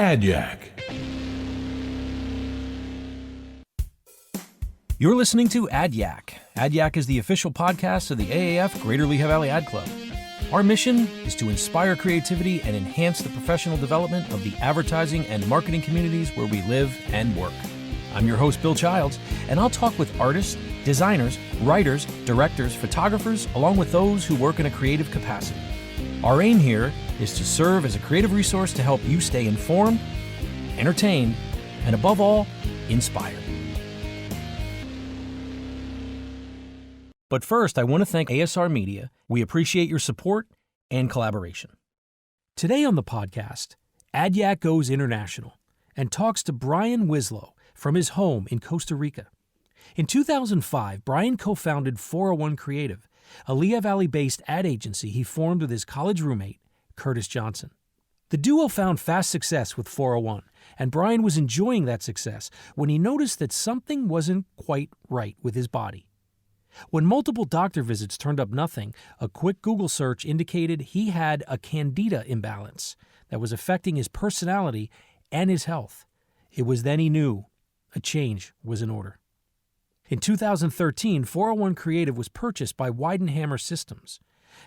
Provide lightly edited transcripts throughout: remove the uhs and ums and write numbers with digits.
AdYack. You're listening to AdYack. AdYack is the official podcast of the AAF Greater Lehigh Valley Ad Club. Our mission is to inspire creativity and enhance the professional development of the advertising and marketing communities where we live and work. I'm your host, Bill Childs, and I'll talk with artists, designers, writers, directors, photographers, along with those who work in a creative capacity. Our aim here is to serve as a creative resource to help you stay informed, entertained, and above all, inspired. But first, I want to thank ASR Media. We appreciate your support and collaboration. Today on the podcast, AdYack goes international and talks to Brian Wcislo from his home in Costa Rica. In 2005, Brian co-founded 401 Creative, a Lehigh Valley-based ad agency he formed with his college roommate, Curtis Johnson. The duo found fast success with 401, and Brian was enjoying that success when he noticed that something wasn't quite right with his body. When multiple doctor visits turned up nothing, a quick Google search indicated he had a candida imbalance that was affecting his personality and his health. It was then he knew a change was in order. In 2013, 401 Creative was purchased by Weidenhammer Systems,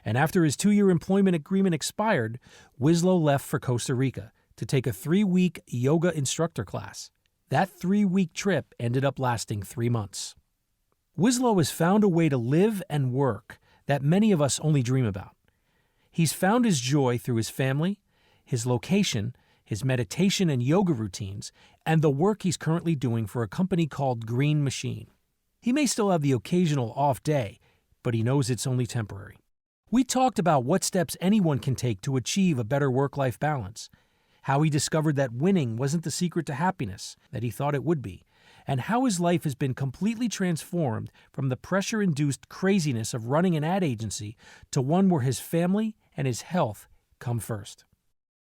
and after his 2-year employment agreement expired, Wcislo left for Costa Rica to take a 3-week yoga instructor class. That 3-week trip ended up lasting 3 months. Wcislo has found a way to live and work that many of us only dream about. He's found his joy through his family, his location, his meditation and yoga routines, and the work he's currently doing for a company called Green Machine. He may still have the occasional off day, but he knows it's only temporary. We talked about what steps anyone can take to achieve a better work-life balance, how he discovered that winning wasn't the secret to happiness that he thought it would be, and how his life has been completely transformed from the pressure-induced craziness of running an ad agency to one where his family and his health come first.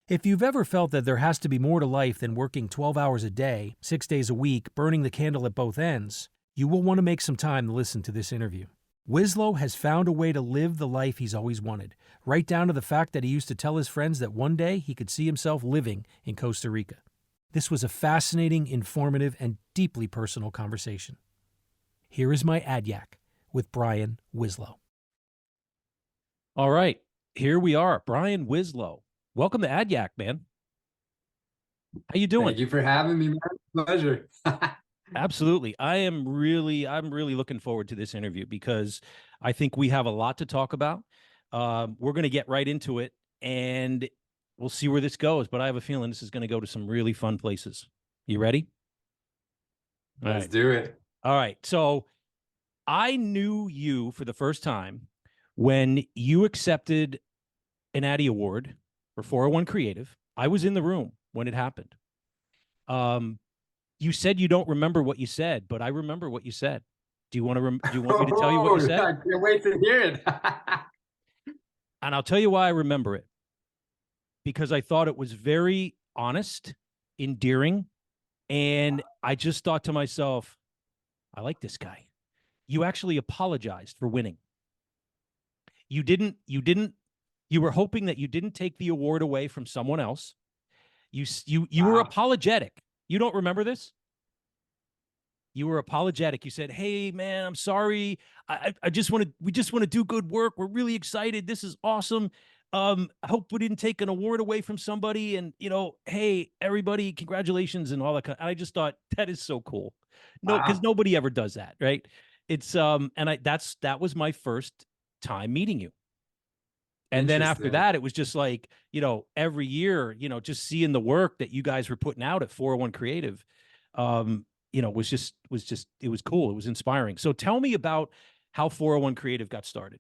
If you've ever felt that there has to be more to life than working 12 hours a day, 6 days a week, burning the candle at both ends, you will want to make some time to listen to this interview. Wcislo has found a way to live the life he's always wanted, right down to the fact that he used to tell his friends that one day he could see himself living in Costa Rica. This was a fascinating, informative, and deeply personal conversation. Here is my AdYack with Brian Wcislo. All right, here we are, Brian Wcislo. Welcome to AdYack, man. How you doing? Thank you for having me, man. Pleasure. Absolutely. I'm really looking forward to this interview because I think we have a lot to talk about. We're going to get right into it, and we'll see where this goes, but I have a feeling this is going to go to some really fun places. You ready? Let's do it. All right. So I knew you for the first time when you accepted an Addy Award for 401 Creative. I was in the room when it happened. You said you don't remember what you said, but I remember what you said. Do you want to? Do you want me to tell you what you said? I can't wait to hear it. And I'll tell you why I remember it. Because I thought it was very honest, endearing, and I just thought to myself, I like this guy. You actually apologized for winning. You were hoping that you didn't take the award away from someone else. You were apologetic. You don't remember this? You were apologetic. You said, "Hey man, I'm sorry. We just want to do good work. We're really excited. This is awesome. I hope we didn't take an award away from somebody, and hey, everybody, congratulations," and all that. I just thought that is so cool. No, because nobody ever does that, right? It's that was my first time meeting you. And then after that, it was just like, every year, just seeing the work that you guys were putting out at 401 Creative, it was cool. It was inspiring. So tell me about how 401 Creative got started.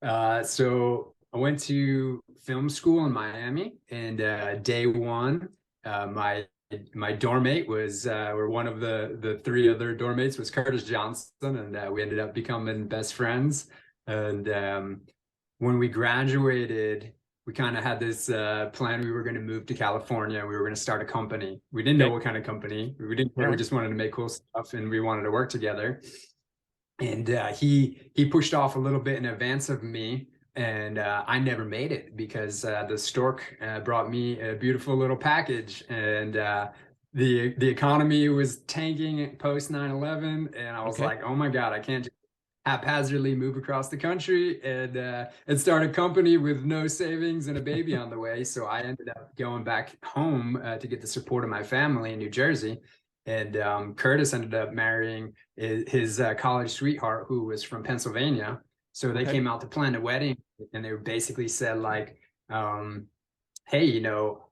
So I went to film school in Miami, and day one, my dorm mate was, or one of the 3 other dorm mates was Curtis Johnson, and we ended up becoming best friends. And when we graduated, we kind of had this plan. We were going to move to California. We were going to start a company. We didn't know what kind of company. We didn't. We just wanted to make cool stuff, and we wanted to work together. And he pushed off a little bit in advance of me, and I never made it because the stork brought me a beautiful little package, and the economy was tanking post 9/11, and I was Okay. like, oh my God, I can't just haphazardly move across the country and start a company with no savings and a baby on the way. So I ended up going back home to get the support of my family in New Jersey. And Curtis ended up marrying his college sweetheart, who was from Pennsylvania. So they Okay. came out to plan a wedding, and they basically said like, "Hey, you know,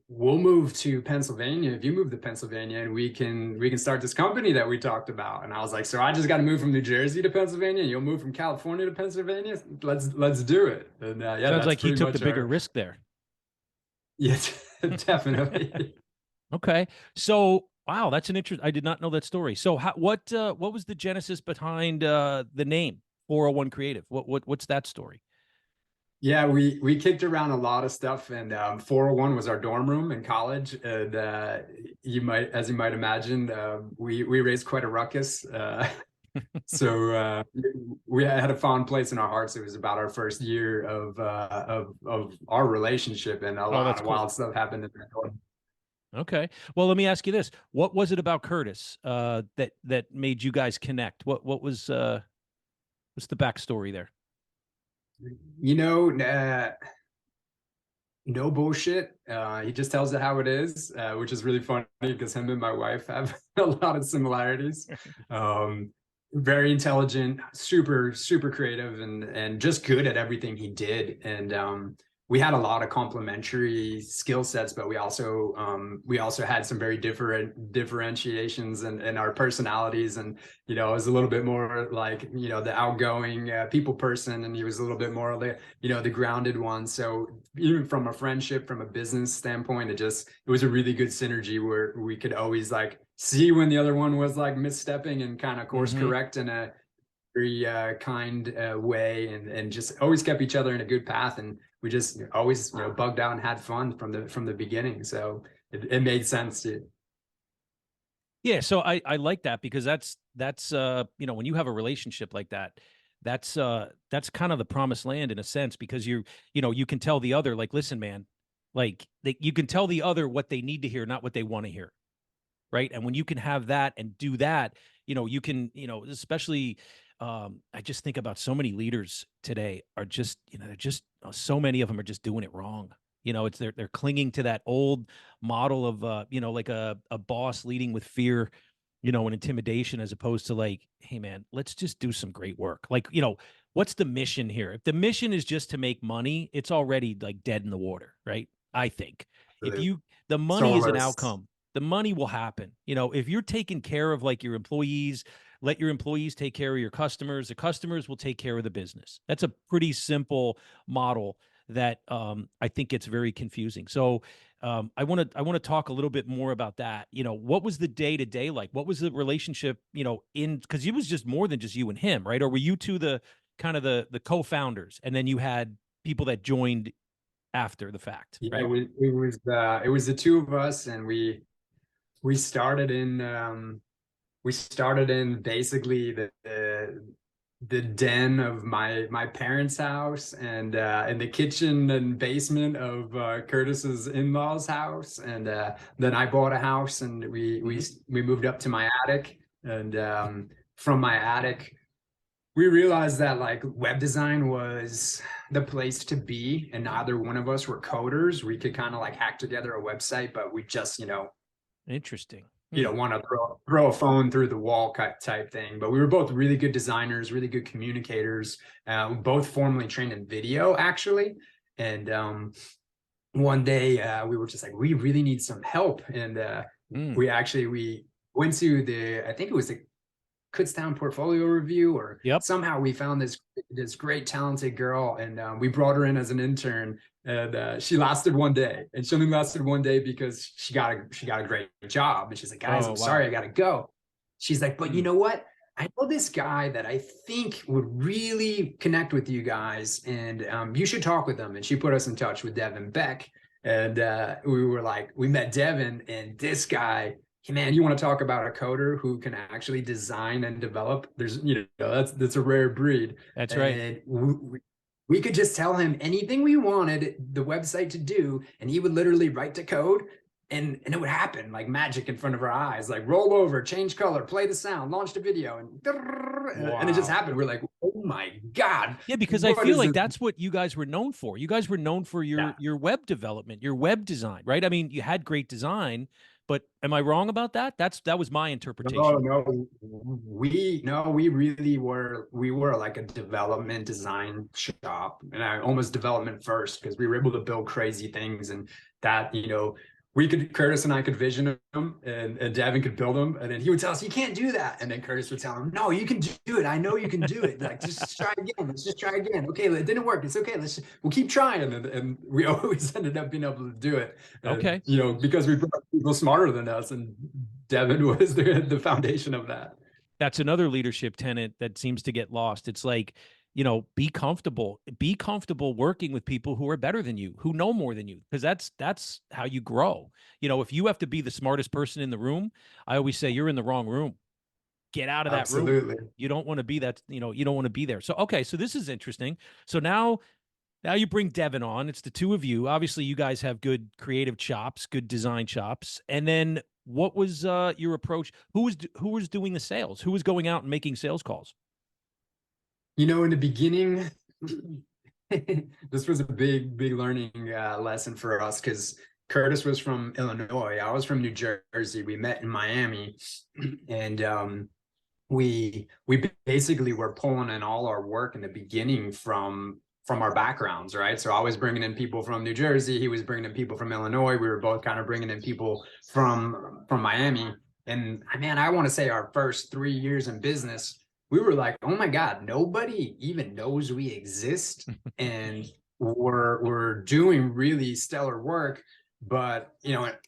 we'll move to Pennsylvania if you move to Pennsylvania, and we can start this company that we talked about." And I was like, so I just got to move from New Jersey to Pennsylvania, and you'll move from California to Pennsylvania. Let's do it. And yeah, Sounds that's like he pretty took the much bigger our, risk there. yeah, definitely. Okay. So, wow, that's an interest. I did not know that story. So, what was the genesis behind the name 401 Creative? What's that story? Yeah, we kicked around a lot of stuff, and 401 was our dorm room in college, and as you might imagine, we raised quite a ruckus. So we had a fond place in our hearts. It was about our first year of our relationship, and a Oh, lot that's of cool. wild stuff happened in that dorm. Okay. Well, let me ask you this: what was it about Curtis that made you guys connect? What was what's the backstory there? You know, no bullshit. He just tells it how it is, which is really funny because him and my wife have a lot of similarities. Um, Very intelligent, super creative, and just good at everything he did. And we had a lot of complementary skill sets, but we also had some very different differentiations in our personalities. And I was a little bit more like the outgoing people person, and he was a little bit more the the grounded one. So even from a friendship, from a business standpoint, it was a really good synergy where we could always like see when the other one was like misstepping and kind of course Mm-hmm. correct in a very kind way, and just always kept each other in a good path. And we just always bugged out and had fun from the beginning. So it made sense to. Yeah, so I like that because that's when you have a relationship like that, that's kind of the promised land in a sense because you can tell the other like, listen, man, like you can tell the other what they need to hear, not what they want to hear, right? And when you can have that and do that, you can, especially I just think about so many leaders today are just, they're just so many of them are just doing it wrong. It's they're clinging to that old model of like a boss leading with fear, and intimidation as opposed to like, hey man, let's just do some great work. Like, what's the mission here? If the mission is just to make money, it's already like dead in the water, right? I think. If Really. the money is an Soulless. outcome, the money will happen. If you're taking care of like your employees, let your employees take care of your customers. The customers will take care of the business. That's a pretty simple model that I think gets very confusing. So I want to talk a little bit more about that. What was the day to day like? What was the relationship? In because it was just more than just you and him, right? Or were you two the kind of the co-founders, and then you had people that joined after the fact, Yeah, right? it was the two of us, and we started in basically the den of my parents' house, and in the kitchen and basement of Curtis's in-laws' house. And then I bought a house, and Mm-hmm. we moved up to my attic. And from my attic, we realized that like web design was the place to be, and neither one of us were coders. We could kind of like hack together a website, but we just Interesting. you don't want to throw a phone through the wall type thing. But we were both really good designers, really good communicators, both formally trained in video, actually. And one day we were just like, we really need some help. And Mm. we went to I think it was the Kutztown portfolio review, or Yep. somehow we found this great talented girl, and we brought her in as an intern. And she lasted one day, and she only lasted one day because she got a great job. And she's like, guys, Oh I'm wow. sorry, I gotta go. She's like, but you Mm. know what, I know this guy that I think would really connect with you guys, and you should talk with him. And she put us in touch with Devin Beck. And we met Devin, and this guy, hey man, you want to talk about a coder who can actually design and develop? That's a rare breed. That's right. And we could just tell him anything we wanted the website to do, and he would literally write the code, and it would happen like magic in front of our eyes. Like roll over, change color, play the sound, launch the video, and it just Wow. happened. We're like, oh my God. Yeah, because I What feel is like this? that's what you guys were known for. You guys were known for Yeah. your web development, your web design, right? I mean, you had great design, but am I wrong about that? That was my interpretation. We really were like a development design shop, and I almost development first, because we were able to build crazy things, and that, Curtis and I could vision them, and Devin could build them, and then he would tell us, you can't do that, and then Curtis would tell him, no, you can do it. I know you can do it. Like, just try again. Let's just try again. Okay, it didn't work. It's okay. We'll keep trying, and we always ended up being able to do it. Okay. Because we brought people smarter than us, and Devin was the foundation of that. That's another leadership tenet that seems to get lost. It's like, be comfortable working with people who are better than you, who know more than you, because that's how you grow. If you have to be the smartest person in the room, I always say you're in the wrong room. Get out of that room. Absolutely. You don't want to be that, you don't want to be there. So, okay. So this is interesting. So now you bring Devin on. It's the two of you. Obviously, you guys have good creative chops, good design chops. And then what was your approach? Who was doing the sales? Who was going out and making sales calls? In the beginning, this was a big learning lesson for us, because Curtis was from Illinois. I was from New Jersey. We met in Miami, and we basically were pulling in all our work in the beginning from our backgrounds, right? So I was bringing in people from New Jersey. He was bringing in people from Illinois. We were both kind of bringing in people from Miami. And man, I want to say our first 3 years in business, we were like, oh my God, nobody even knows we exist. And we're doing really stellar work, but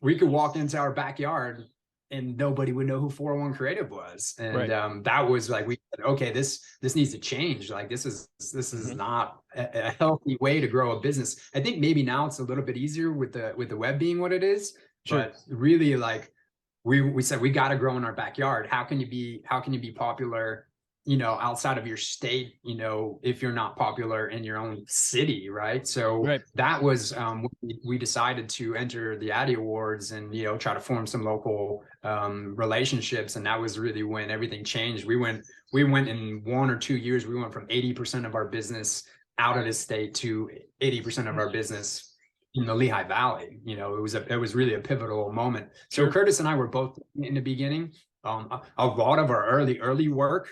we could walk into our backyard and nobody would know who 401 Creative was. And Right. That was like, we said, okay, this needs to change. Like, this is not a healthy way to grow a business. I think maybe now it's a little bit easier with the web being what it is, Sure. but really, like, we said, we got to grow in our backyard. How can you be popular, outside of your state, if you're not popular in your own city, right? So Right. that was we decided to enter the Addy Awards and try to form some local relationships, and that was really when everything changed. We went in 1 or 2 years, we went from 80% of our business out of the state to 80% of our business in the Lehigh Valley. It was really a pivotal moment. So Sure. Curtis and I were both in the beginning. A lot of our early work,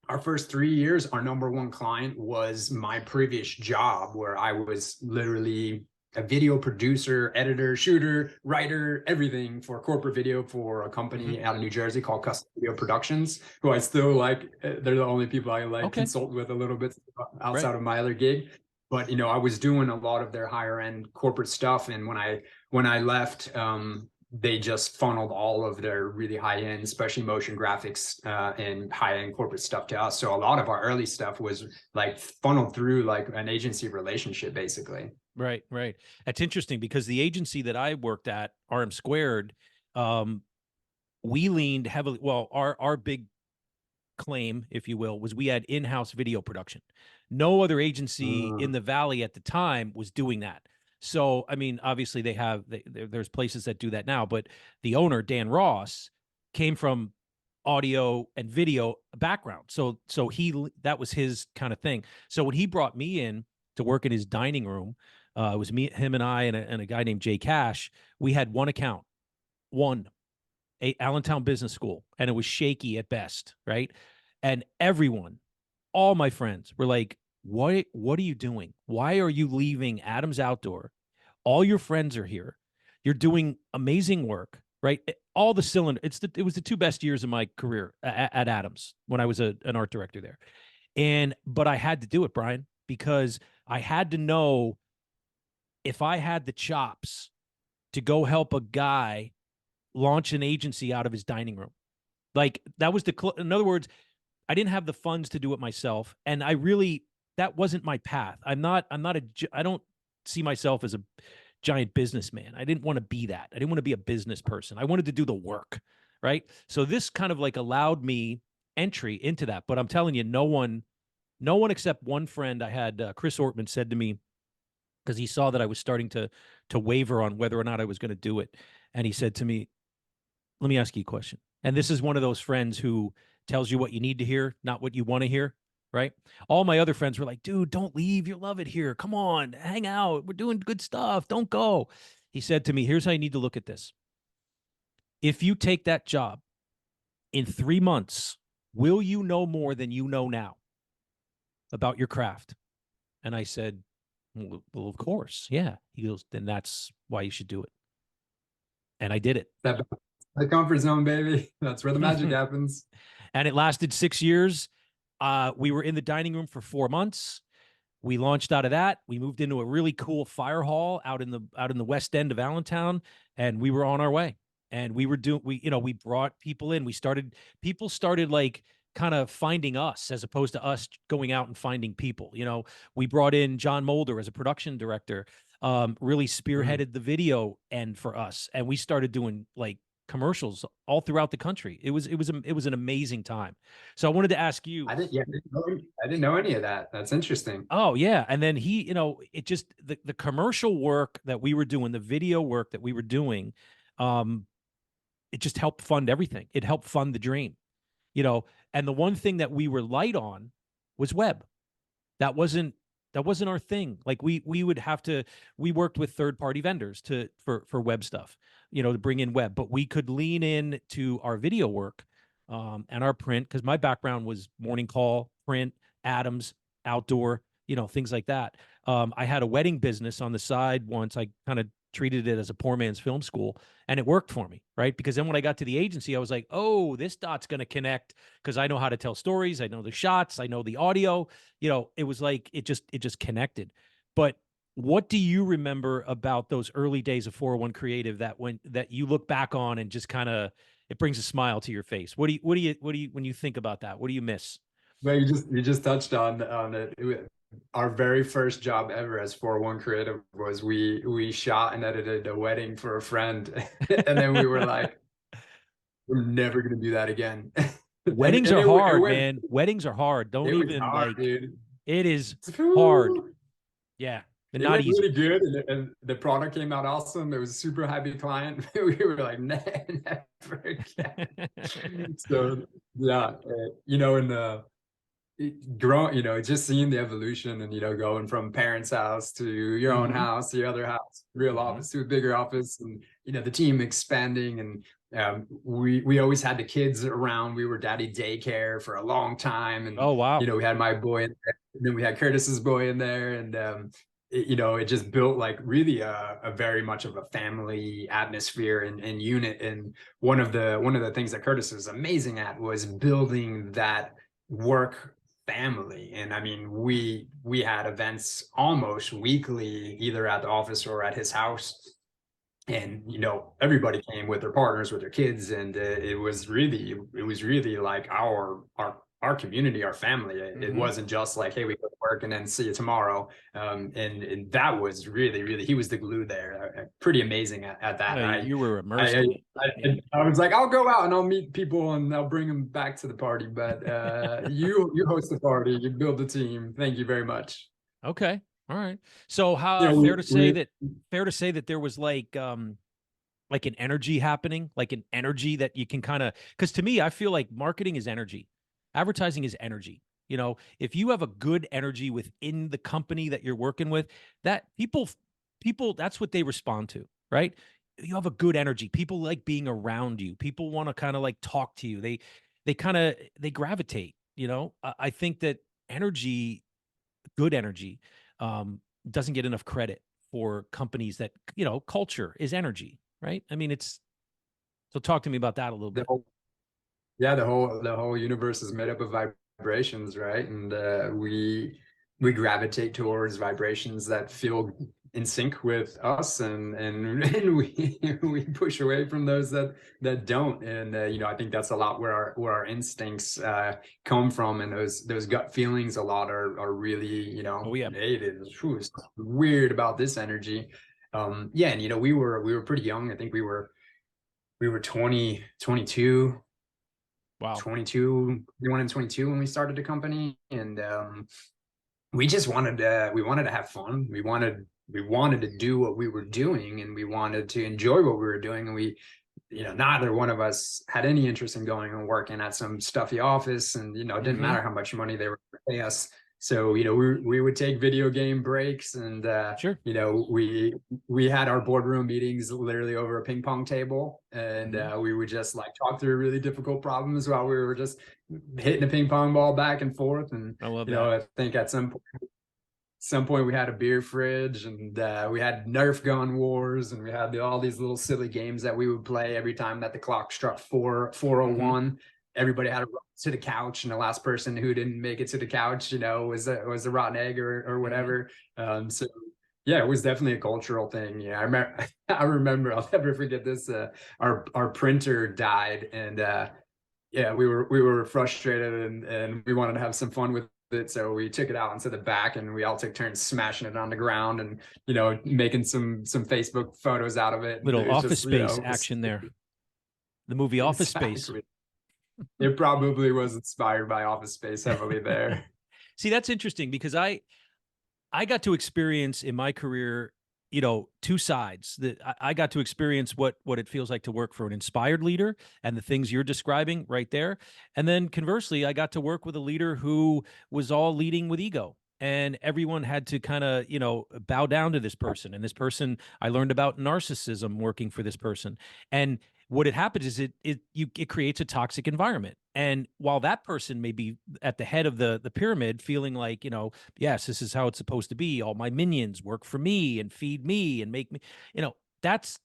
our first 3 years, our number one client was my previous job, where I was literally a video producer, editor, shooter, writer, everything for corporate video for a company out of New Jersey called Costa Rica Productions, who I still like. They're the only people I like consult with a little bit outside of my other gig. But I was doing a lot of their higher end corporate stuff, and when I left, they just funneled all of their really high end, especially motion graphics and high end corporate stuff to us. So a lot of our early stuff was like funneled through like an agency relationship, basically. Right. That's interesting, because the agency that I worked at, RM Squared, we leaned heavily. Well, our big claim, if you will, was we had in-house video production. No other agency in the Valley at the time was doing that. So, I mean, obviously there's places that do that now, but the owner, Dan Ross, came from audio and video background. So that was his kind of thing. So when he brought me in to work in his dining room, it was him and I and a guy named Jay Cash. We had one account, Allentown Business School, and it was shaky at best, right? And all my friends were like, what are you doing? Why are you leaving Adams Outdoor? All your friends are here. You're doing amazing work, right? All the cylinder. It was the 2 best years of my career at Adams when I was an art director there. But I had to do it, Brian, because I had to know if I had the chops to go help a guy launch an agency out of his dining room. Like, that was in other words, I didn't have the funds to do it myself. And that wasn't my path. I don't see myself as a giant businessman. I didn't want to be that. I didn't want to be a business person. I wanted to do the work. Right. So this kind of like allowed me entry into that. But I'm telling you, no one No one except one friend I had, Chris Ortman, said to me, because he saw that I was starting to waver on whether or not I was going to do it. And he said to me, let me ask you a question. And this is one of those friends who tells you what you need to hear, not what you want to hear, right? All my other friends were like, dude, don't leave. You'll love it here. Come on, hang out. We're doing good stuff. Don't go. He said to me, here's how you need to look at this. If you take that job in 3 months, will you know more than you know now about your craft? And I said, well, of course. Yeah. He goes, then that's why you should do it. And I did it. That the comfort zone, baby. That's where the magic happens. And it lasted 6 years. We were in the dining room for 4 months. We launched out of that. We moved into a really cool fire hall out in the west end of Allentown, and we were on our way. And we brought people in. People started like kind of finding us as opposed to us going out and finding people. We brought in John Mulder as a production director, really spearheaded the video end for us. And we started doing like commercials all throughout the country. It was an amazing time. So I wanted to ask you. I didn't know any of that. That's interesting. Oh yeah. And then it just, the commercial work that we were doing, the video work that we were doing, it just helped fund everything. It helped fund the dream, and the one thing that we were light on was web. That wasn't our thing. Like we worked with third-party vendors for web stuff, to bring in web, but we could lean in to our video work, and our print, because my background was morning call, print, Adams, outdoor, things like that. I had a wedding business on the side once. I kind of treated it as a poor man's film school, and it worked for me, right? Because then when I got to the agency, I was like, oh, this dot's going to connect because I know how to tell stories. I know the shots. I know the audio. It was like, it just connected. But what do you remember about those early days of 401 Creative that you look back on and just kind of, it brings a smile to your face? What do you, when you think about that, what do you miss? Well, you just touched on it. Our very first job ever as 401 Creative was we shot and edited a wedding for a friend, and then we were like, we're never gonna do that again. Weddings are hard, man. Weddings are hard. Don't even hard, dude. It is hard. Yeah. It went really good, and the product came out awesome. It was a super happy client. We were like, never again. So yeah, just seeing the evolution and going from parents' house to your own house, to your other house, real office to a bigger office, and the team expanding, and we always had the kids around. We were daddy daycare for a long time, and oh wow, we had my boy in there, and then we had Curtis's boy in there, and it just built like really a very much of a family atmosphere and unit. And one of the things that Curtis was amazing at was building that work family. And I mean, we had events almost weekly, either at the office or at his house. And everybody came with their partners, with their kids, and it was really like our community, our family. It wasn't just like, hey, we go to work and then see you tomorrow. And that was really, he was the glue there. Pretty amazing at that. You were immersed. I was like, I'll go out and I'll meet people and I'll bring them back to the party. But you host the party, you build the team. Thank you very much. Okay. All right. So fair to say that there was like an energy happening, like an energy that you can kind of, because to me, I feel like marketing is energy. Advertising is energy. If you have a good energy within the company that you're working with, that people, that's what they respond to, right? You have a good energy. People like being around you. People want to kind of like talk to you. They gravitate, I think that energy, good energy, doesn't get enough credit for companies that, culture is energy, right? I mean, so talk to me about that a little bit. The whole universe is made up of vibrations, right? And we gravitate towards vibrations that feel in sync with us, and we push away from those that don't. And I think that's a lot where our instincts come from, and those gut feelings a lot are really hey, it's weird about this energy. And we were pretty young. I think we were 20, 22. Wow. 22, 21 and 22 when we started the company. And we just wanted to have fun. We wanted to do what we were doing, and we wanted to enjoy what we were doing. And neither one of us had any interest in going and working at some stuffy office, and it didn't matter how much money they were going to pay us. So we would take video game breaks, and Sure. we had our boardroom meetings literally over a ping pong table, and we would just like talk through really difficult problems while we were just hitting a ping pong ball back and forth. And I love that. I think at some point we had a beer fridge, and we had Nerf gun wars, and we had all these little silly games that we would play every time that the clock struck 4:01. Everybody had to run to the couch, and the last person who didn't make it to the couch, was a rotten egg or whatever. So yeah, it was definitely a cultural thing. Yeah, I remember I'll never forget this. Our printer died, and yeah, we were frustrated, and we wanted to have some fun with it, so we took it out into the back, and we all took turns smashing it on the ground, and making some Facebook photos out of it. Little It was Office just, Space action there. The movie Office Space. It probably was inspired by Office Space heavily there. See, that's interesting because I got to experience in my career, two sides. That I got to experience what it feels like to work for an inspired leader and the things you're describing right there. And then conversely, I got to work with a leader who was all leading with ego. And everyone had to kind of, bow down to this person. And this person, I learned about narcissism working for this person. And what had happened is it creates a toxic environment. And while that person may be at the head of the pyramid, feeling like, yes, this is how it's supposed to be. All my minions work for me and feed me and make me, that's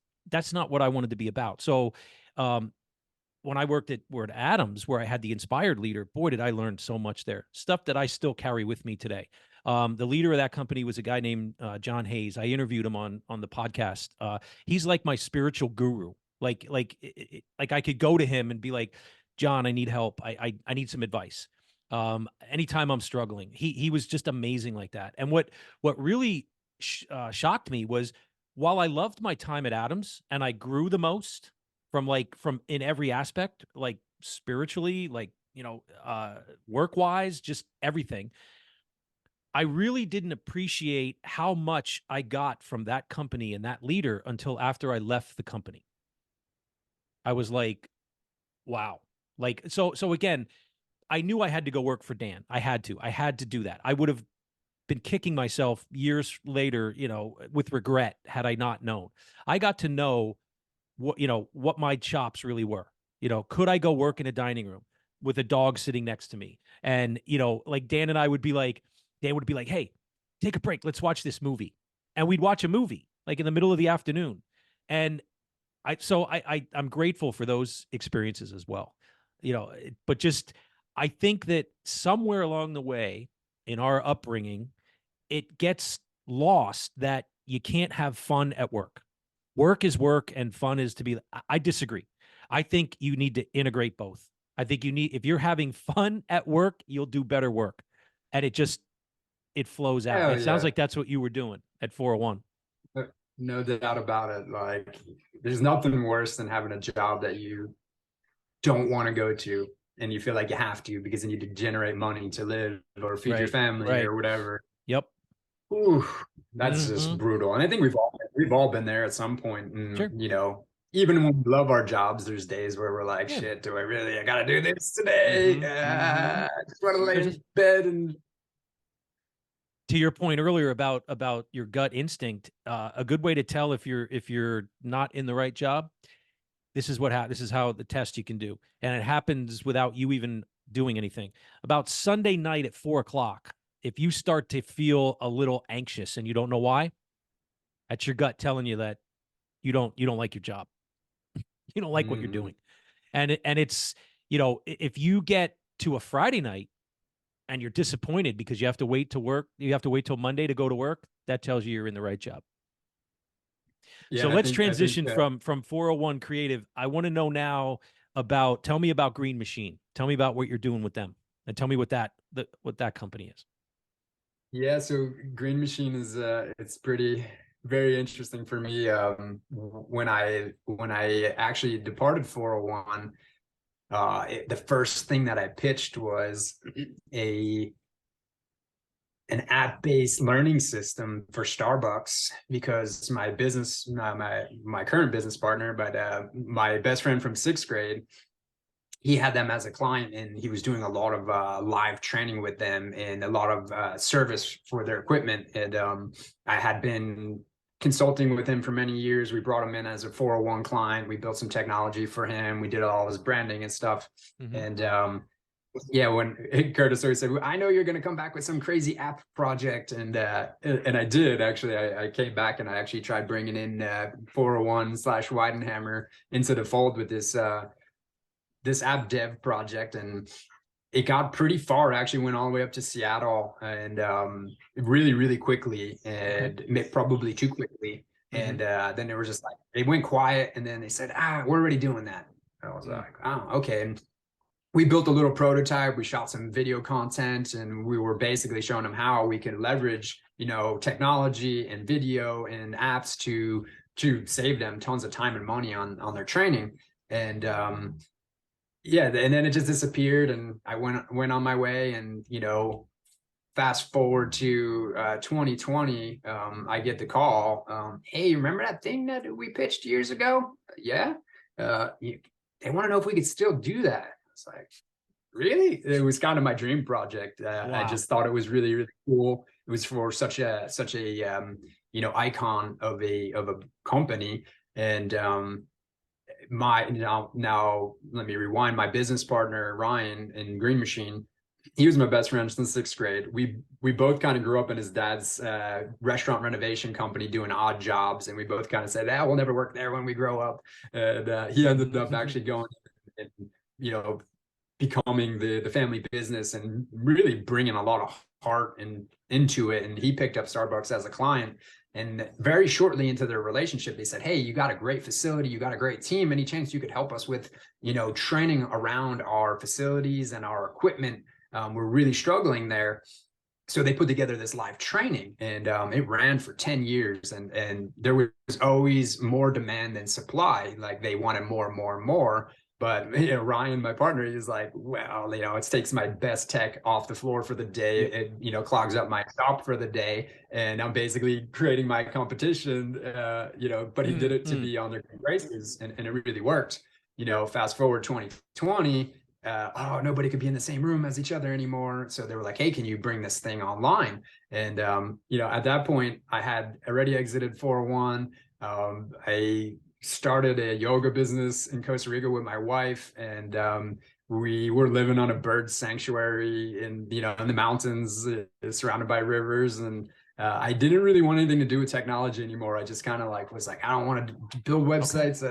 not what I wanted to be about. So, when I worked at Adams, where I had the inspired leader, boy, did I learn so much there. Stuff that I still carry with me today. The leader of that company was a guy named John Hayes. I interviewed him on the podcast. He's like my spiritual guru. Like I could go to him and be like, John, I need help. I need some advice. Anytime I'm struggling, he was just amazing like that. And what really shocked me was, while I loved my time at Adams and I grew the most from in every aspect, like spiritually, like, work wise, just everything, I really didn't appreciate how much I got from that company and that leader until after I left the company. I was like, wow. Like, so again, I knew I had to go work for Dan. I had to do that. I would have been kicking myself years later, with regret, had I not known. I got to know what my chops really were. Could I go work in a dining room with a dog sitting next to me? And, like Dan and I would be like, hey, take a break. Let's watch this movie. And we'd watch a movie like in the middle of the afternoon. And I'm grateful for those experiences as well, but just, I think that somewhere along the way in our upbringing, it gets lost that you can't have fun at work. Work is work and fun is to be. I disagree. I think you need to integrate both. I think if you're having fun at work, you'll do better work. And it flows out. Hell It sounds yeah. like that's what you were doing at 401. No doubt about it. Like, there's nothing worse than having a job that you don't want to go to, and you feel like you have to because you need to generate money to live or feed your family or whatever. Yep. Ooh, that's just brutal. And I think we've all been there at some point. And, Sure. Even when we love our jobs, there's days where we're like, shit, I gotta do this today? I just want to lay in bed. And to your point earlier about your gut instinct, a good way to tell if you're not in the right job, this is how the test you can do. And it happens without you even doing anything. About Sunday night at 4:00, if you start to feel a little anxious and you don't know why, that's your gut telling you that you don't like your job. You don't like what you're doing. And it's, if you get to a Friday night and you're disappointed because you have to wait till Monday to go to work, that tells you you're in the right job. Yeah, so let's transition from 401 Creative. I want to know now tell me about Green Machine. Tell me about what you're doing with them, and tell me what that company is. Yeah, so Green Machine is it's very interesting for me. When I actually departed 401, the first thing that I pitched was an app-based learning system for Starbucks, because my business, my current business partner, but my best friend from 6th grade, he had them as a client, and he was doing a lot of live training with them and a lot of service for their equipment. And I had been consulting with him for many years. We brought him in as a 401 client. We built some technology for him. We did all his branding and stuff. And yeah, when Curtis always said, I know you're going to come back with some crazy app project. And I did, actually. I came back and I actually tried bringing in 401/Weidenhammer into the fold with this this app dev project. And it got pretty far. It actually went all the way up to Seattle, and really, really quickly, and probably too quickly. And then it was just like, it went quiet, and then they said, we're already doing that. I was like, oh, okay. And we built a little prototype. We shot some video content, and we were basically showing them how we could leverage, technology and video and apps to save them tons of time and money on their training. And yeah, and then it just disappeared, and I went on my way. And fast forward to 2020, I get the call. Hey, remember that thing that we pitched years ago? Yeah. They want to know if we could still do that. It's like, really? It was kind of my dream project. Wow. I just thought it was really, really cool. It was for such a icon of a company. And now let me rewind. My business partner Ryan in Green Machine, he was my best friend since 6th grade. We both kind of grew up in his dad's restaurant renovation company doing odd jobs, and we both kind of said, we'll never work there when we grow up. And he ended up actually going and becoming the family business and really bringing a lot of heart into it. And he picked up Starbucks as a client. And very shortly into their relationship, they said, hey, you got a great facility, you got a great team. Any chance you could help us with, training around our facilities and our equipment? We're really struggling there. So they put together this live training, and it ran for 10 years. And there was always more demand than supply. Like, they wanted more and more and more. But Ryan, my partner, he's like, well, it takes my best tech off the floor for the day. It clogs up my shop for the day, and I'm basically creating my competition. But he did it to be on their graces, and it really worked. Fast forward 2020, nobody could be in the same room as each other anymore. So they were like, hey, can you bring this thing online? And at that point, I had already exited 401. I started a yoga business in Costa Rica with my wife, and we were living on a bird sanctuary in the mountains, surrounded by rivers. And I didn't really want anything to do with technology anymore. I just kind of was like, I don't want to build websites.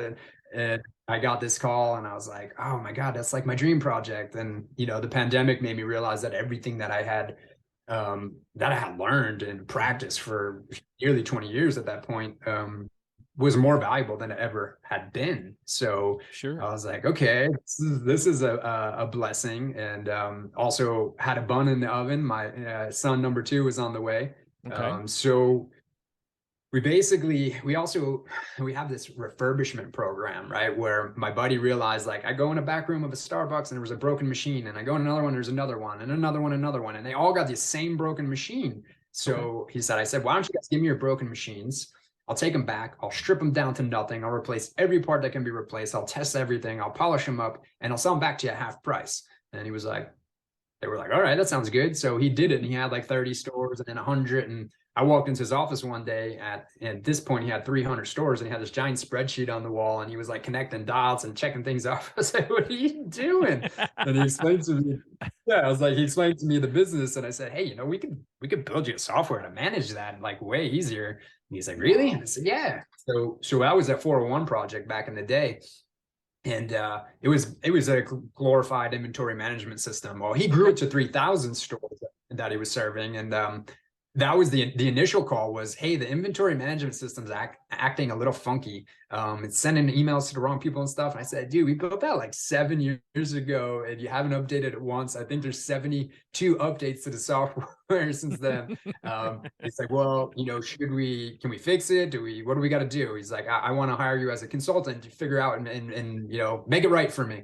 And I got this call, and I was like, oh my God, that's like my dream project. And the pandemic made me realize that everything that I had learned and practiced for nearly 20 years at that point was more valuable than it ever had been. So sure. I was like, okay, this is a blessing. And also had a bun in the oven. My son number 2 was on the way. Okay. So we have this refurbishment program, right? Where my buddy realized, like, I go in a back room of a Starbucks and there was a broken machine, and I go in another one, there's another one, and another one, and they all got the same broken machine. So I said, why don't you guys give me your broken machines? I'll take them back. I'll strip them down to nothing. I'll replace every part that can be replaced. I'll test everything. I'll polish them up, and I'll sell them back to you at half price. And they were like, all right, that sounds good. So he did it, and he had like 30 stores and then 100. And I walked into his office one day at this point, he had 300 stores, and he had this giant spreadsheet on the wall, and he was like connecting dots and checking things off. I was like, what are you doing? And he explained to me, he explained to me the business. And I said, hey, we could build you a software to manage that like way easier. And he's like, really? And I said, yeah. So I was at 401 project back in the day. And it was a glorified inventory management system. Well, he grew it to 3,000 stores that he was serving. And that was the initial call was, hey, the inventory management system's acting a little funky. It's sending emails to the wrong people and stuff. And I said, dude, we built that like 7 years ago, and you haven't updated it once. I think there's 72 updates to the software since then. It's like, well, can we fix it? What do we got to do? He's like, I want to hire you as a consultant to figure out and make it right for me.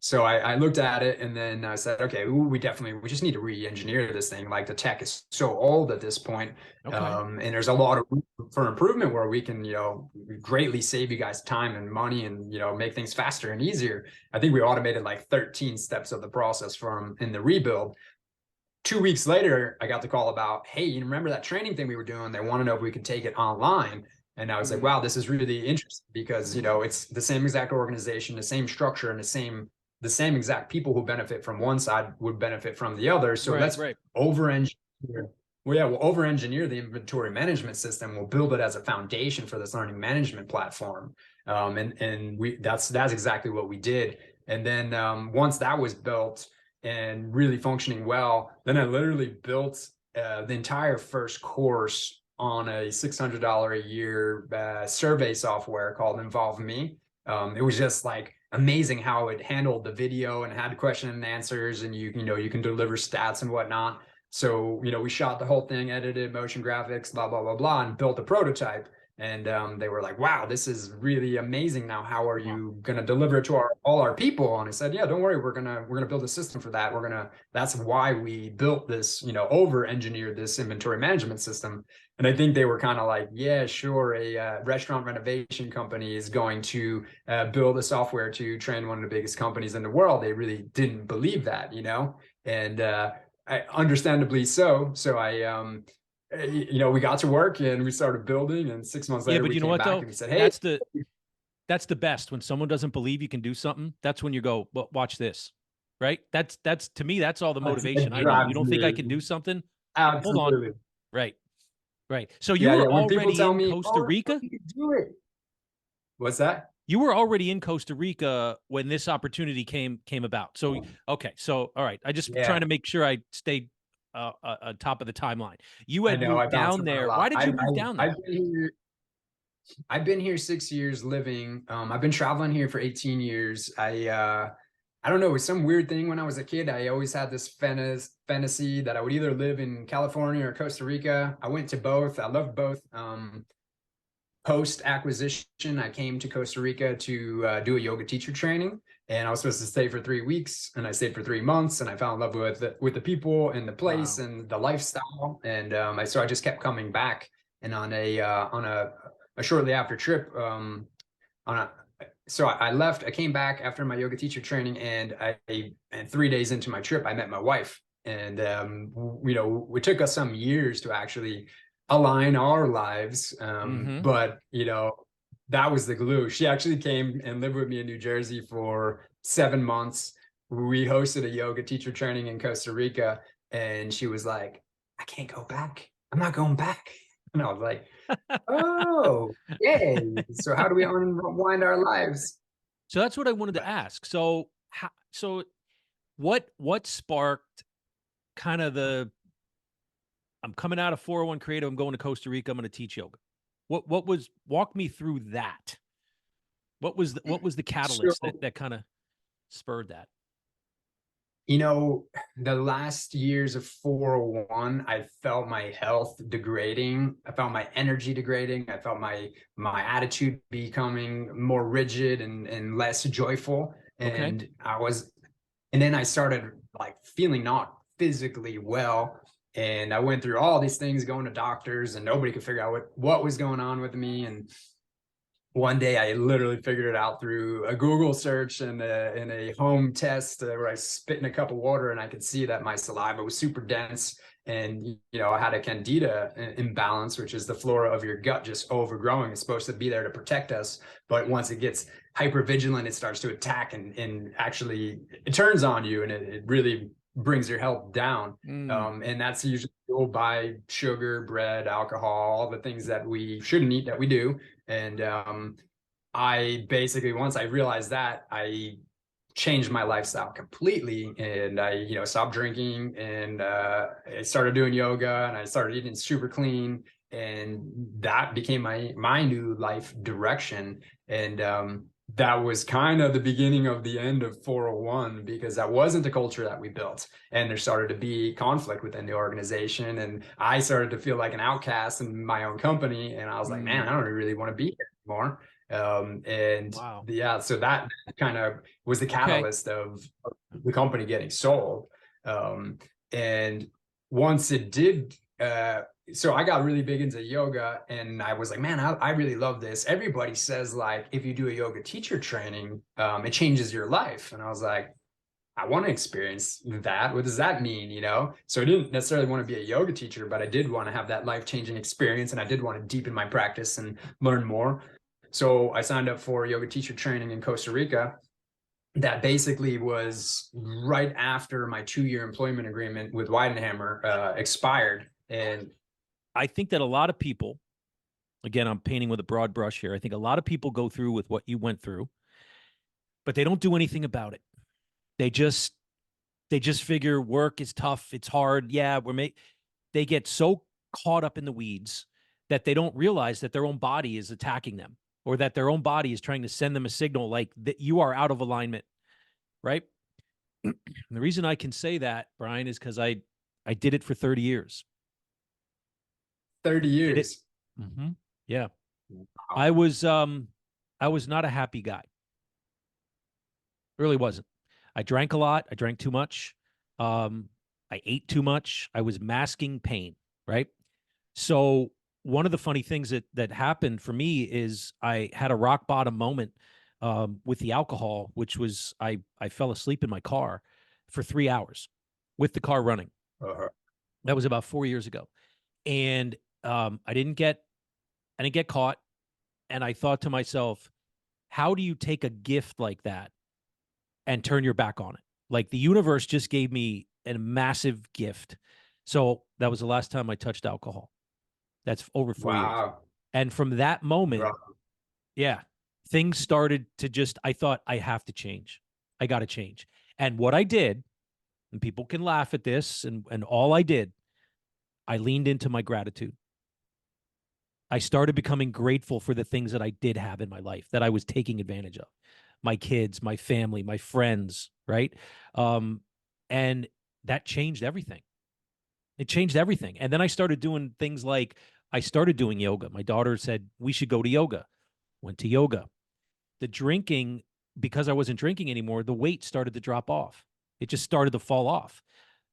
So I looked at it and then I said, okay, we just need to re-engineer this thing. Like the tech is so old at this point, Okay. and there's a lot of room for improvement where we can, greatly save you guys time and money and, make things faster and easier. I think we automated like 13 steps of the process from in the rebuild. 2 weeks later, I got the call about, hey, you remember that training thing we were doing? They want to know if we could take it online. And I was like, wow, this is really interesting because, it's the same exact organization, the same structure, and the same exact people who benefit from one side would benefit from the other. So let's over-engineer. Well, yeah, we'll over-engineer the inventory management system. We'll build it as a foundation for this learning management platform. And that's exactly what we did. And then once that was built and really functioning well, then I literally built the entire first course on a $600 a year survey software called Involve Me. It was just like amazing how it handled the video and had question and answers, and you can deliver stats and whatnot. So we shot the whole thing, edited motion graphics, blah blah blah blah, and built a prototype. And they were like, wow, this is really amazing. Now, how are you going to deliver it to all our people? And I said, yeah, don't worry. We're going to build a system for that. That's why we built this, over engineered this inventory management system. And I think they were kind of like, yeah, sure. A restaurant renovation company is going to build a software to train one of the biggest companies in the world. They really didn't believe that, and understandably so. So we got to work and we started building, and 6 months later, but we you know came what back though? and we said, hey, That's the best. When someone doesn't believe you can do something, that's when you go, well, watch this, right? That's to me, that's all the motivation I need. You don't think I can do something? Hold on. Absolutely. Right. So you Yeah, were yeah. When people already tell in me, Costa oh, Rica? you can do it. What's that? You were already in Costa Rica when this opportunity came about. So, okay. So, all right. I just trying to make sure I stayed on top of the timeline. You I had know I moved bounce down around a there. lot. Why did you move down there? I've been here 6 years living. I've been traveling here for 18 years. I don't know, it was some weird thing when I was a kid. I always had this fantasy that I would either live in California or Costa Rica. I went to both. I loved both. Post acquisition, I came to Costa Rica to do a yoga teacher training, and I was supposed to stay for 3 weeks, and I stayed for 3 months, and I fell in love with the people and the place and the lifestyle, and so I just kept coming back. And on a shortly after trip, so I left. I came back after my yoga teacher training, and 3 days into my trip, I met my wife, and it took us some years to actually align our lives. But that was the glue. She actually came and lived with me in New Jersey for 7 months. We hosted a yoga teacher training in Costa Rica, and she was like, I can't go back. I'm not going back. And I was like, oh, yay. So how do we unwind our lives? So that's what I wanted to ask. So what sparked kind of I'm coming out of 401 Creative, I'm going to Costa Rica, I'm going to teach yoga. Walk me through that. What was the catalyst that kind of spurred that? The last years of 401, I felt my health degrading. I felt my energy degrading. I felt my attitude becoming more rigid and less joyful. And then I started like feeling not physically well. And I went through all these things, going to doctors, and nobody could figure out what was going on with me. And one day I literally figured it out through a Google search and a home test where I spit in a cup of water, and I could see that my saliva was super dense. And, I had a candida imbalance, which is the flora of your gut just overgrowing. It's supposed to be there to protect us. But once it gets hypervigilant, it starts to attack and actually it turns on you, and it really brings your health down. And that's usually fueled by sugar, bread, alcohol, all the things that we shouldn't eat that we do. And I basically, once I realized that, I changed my lifestyle completely, and I stopped drinking, and I started doing yoga, and I started eating super clean, and that became my new life direction. And that was kind of the beginning of the end of 401, because that wasn't the culture that we built, and there started to be conflict within the organization, and I started to feel like an outcast in my own company, and I was like, man, I don't really want to be here anymore. And Wow. yeah, so that kind of was the Okay. catalyst of the company getting sold. And once it did, so I got really big into yoga, and I was like, man, I really love this. Everybody says like, if you do a yoga teacher training, it changes your life. And I was like, I want to experience that. What does that mean? You know? So I didn't necessarily want to be a yoga teacher, but I did want to have that life-changing experience, and I did want to deepen my practice and learn more. So I signed up for yoga teacher training in Costa Rica. That basically was right after my 2-year employment agreement with Weidenhammer expired. And I think that a lot of people, again, I'm painting with a broad brush here. I think a lot of people go through with what you went through, but they don't do anything about it. They just figure work is tough, it's hard. Yeah, they get so caught up in the weeds that they don't realize that their own body is attacking them, or that their own body is trying to send them a signal like that you are out of alignment, right? The reason I can say that, Brian, is because I did it for 30 years. 30 Did it. years. Mm-hmm. Yeah. Wow. I was not a happy guy. Really wasn't. I drank a lot. I drank too much. I ate too much. I was masking pain, right? So one of the funny things that happened for me is I had a rock bottom moment with the alcohol, which was I fell asleep in my car for 3 hours with the car running. Uh-huh. That was about 4 years ago, and I didn't get caught. And I thought to myself, how do you take a gift like that and turn your back on it? Like, the universe just gave me a massive gift. So that was the last time I touched alcohol. That's over 4 years. Wow. And from that moment, Bro. yeah, things started to just, I thought, I have to change. I got to change. And what I did, and people can laugh at this, and all I did, I leaned into my gratitude. I started becoming grateful for the things that I did have in my life that I was taking advantage of. My kids, my family, my friends, right? And that changed everything. It changed everything. And then I started doing things like I started doing yoga. My daughter said, we should go to yoga. Went to yoga. The drinking, because I wasn't drinking anymore, the weight started to drop off. It just started to fall off.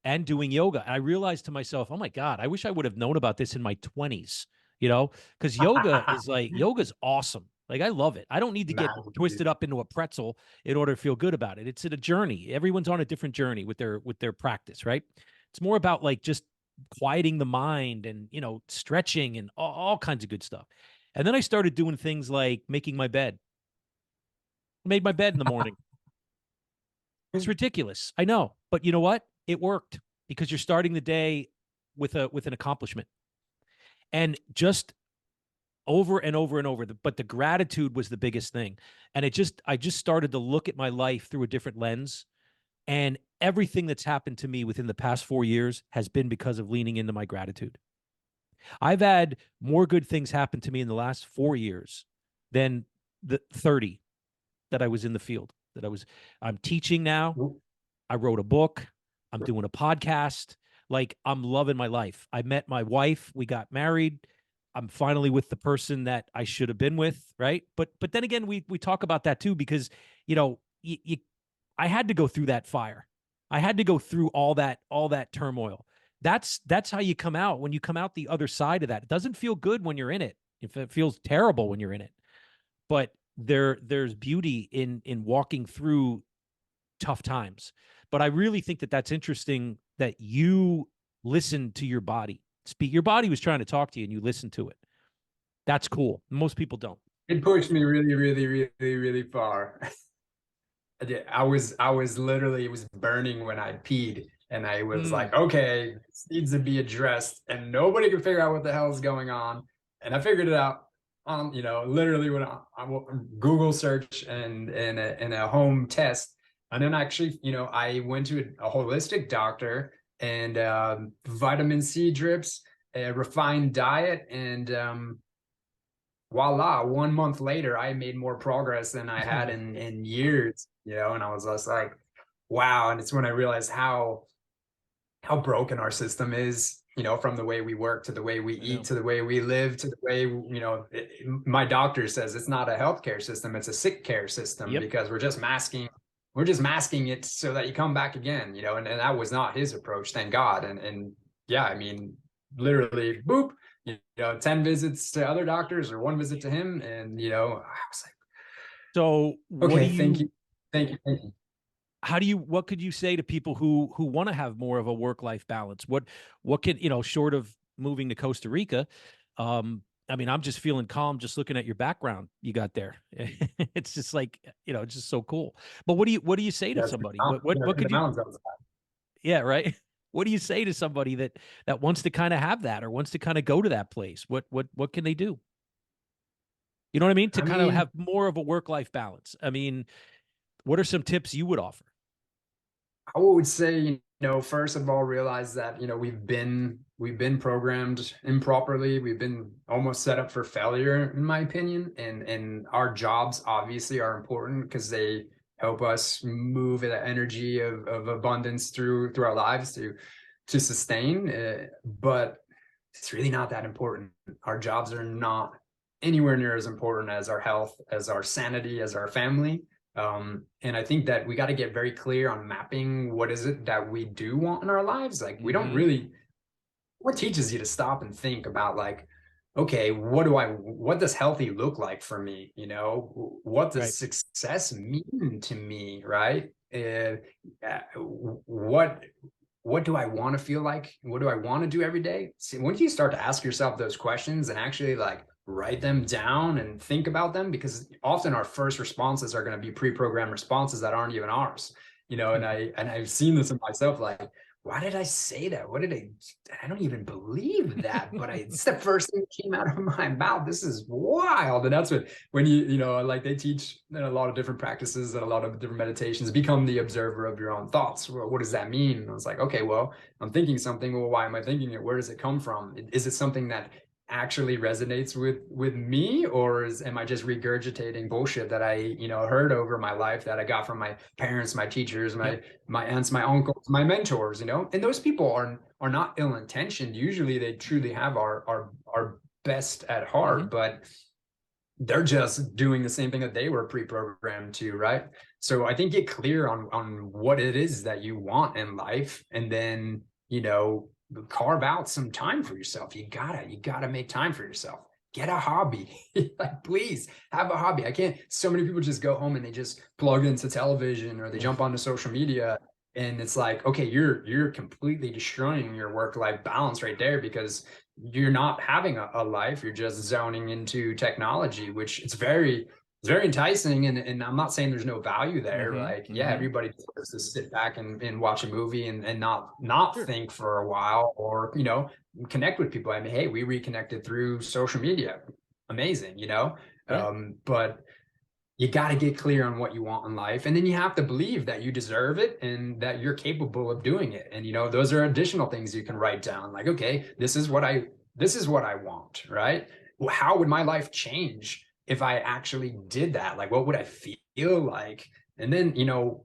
And doing yoga. And I realized to myself, oh my God, I wish I would have known about this in my 20s, because yoga's awesome. Like, I love it. I don't need to get Magic, dude. twisted up into a pretzel in order to feel good about it. It's a journey. Everyone's on a different journey with their practice, right? It's more about like just quieting the mind and, stretching and all kinds of good stuff. And then I started doing things like making my bed. I made my bed in the morning. It's ridiculous. I know. But you know what? It worked, because you're starting the day with an accomplishment. And just over and over and over. But the gratitude was the biggest thing. And I just started to look at my life through a different lens. And everything that's happened to me within the past 4 years has been because of leaning into my gratitude. I've had more good things happen to me in the last 4 years than the 30 that I was in the field. I'm teaching now. I wrote a book. I'm doing a podcast. Like, I'm loving my life. I met my wife. We got married. I'm finally with the person that I should have been with, right? But then again, we talk about that too, because I had to go through that fire. I had to go through all that turmoil. That's how you come out. When you come out the other side of that, it doesn't feel good when you're in it. It feels terrible when you're in it. But there's beauty in walking through tough times. But I really think that that's interesting that you listen to your body speak. Your body was trying to talk to you and you listened to it. That's cool. Most people don't. It pushed me really, really, really, really far. I was literally, it was burning when I peed, and I was like, okay, this needs to be addressed, and nobody could figure out what the hell is going on. And I figured it out on, literally when I Google search and a home test. And then actually, I went to a holistic doctor, and vitamin C drips, a refined diet, and voila, 1 month later, I made more progress than I had in years, and I was just like, wow. And it's when I realized how broken our system is, from the way we work to the way we I know. eat to the way we live to the way, my doctor says it's not a healthcare system, it's a sick care system, Yep. because we're just masking it so that you come back again, and that was not his approach, thank God. And yeah, I mean, literally, boop, 10 visits to other doctors or one visit to him. And, I was like, So what do okay, thank you, you. Thank you. Thank you. what could you say to people who want to have more of a work-life balance? What can, short of moving to Costa Rica, I mean, I'm just feeling calm just looking at your background you got there. It's just like, it's just so cool. But what do you say to Yes, somebody? in What the could you, mountains outside. yeah, right? What do you say to somebody that wants to kind of have that or wants to kind of go to that place? What can they do? You know what I mean? To I kind of mean, have more of a work-life balance. I mean, what are some tips you would offer? I would say, first of all, realize that, we've been programmed improperly. We've been almost set up for failure, in my opinion. And our jobs obviously are important because they help us move that energy of abundance through our lives to sustain. But it's really not that important. Our jobs are not anywhere near as important as our health, as our sanity, as our family. And I think that we got to get very clear on mapping what is it that we do want in our lives. Like, we don't Mm-hmm. really, what teaches you to stop and think about, like, okay, what does healthy look like for me? What does Right. success mean to me? Right. What do I want to feel like? What do I want to do every day? See, once you start to ask yourself those questions and actually like write them down and think about them, because often our first responses are going to be pre-programmed responses that aren't even ours. I've seen this in myself, like, why did I say that? I don't even believe that, but it's the first thing that came out of my mouth. This is wild. And that's when like they teach in a lot of different practices and a lot of different meditations, become the observer of your own thoughts. Well, what does that mean? And I was like, okay, well, I'm thinking something. Well, why am I thinking it? Where does it come from? Is it something that actually resonates with me, or am I just regurgitating bullshit that I heard over my life, that I got from my parents, my teachers, Yep. my aunts, my uncles, my mentors, and those people are not ill-intentioned. Usually they truly have our best at Mm-hmm. heart, but they're just doing the same thing that they were pre-programmed to, right? So I think get clear on what it is that you want in life, and then carve out some time for yourself. You gotta make time for yourself. Get a hobby. Like, please have a hobby. I can't, so many people just go home and they just plug into television or they jump onto social media, and it's like, okay, you're completely destroying your work-life balance right there, because you're not having a life. You're just zoning into technology, which it's very enticing. And I'm not saying there's no value there. Like, Mm-hmm. yeah, Mm-hmm. everybody deserves to sit back and watch a movie and not Sure. think for a while, or, connect with people. I mean, hey, we reconnected through social media. Amazing, Yeah. but you got to get clear on what you want in life, and then you have to believe that you deserve it and that you're capable of doing it. And those are additional things you can write down, like, okay, this is what I want, right? Well, how would my life change if I actually did that? Like, what would I feel like? And then,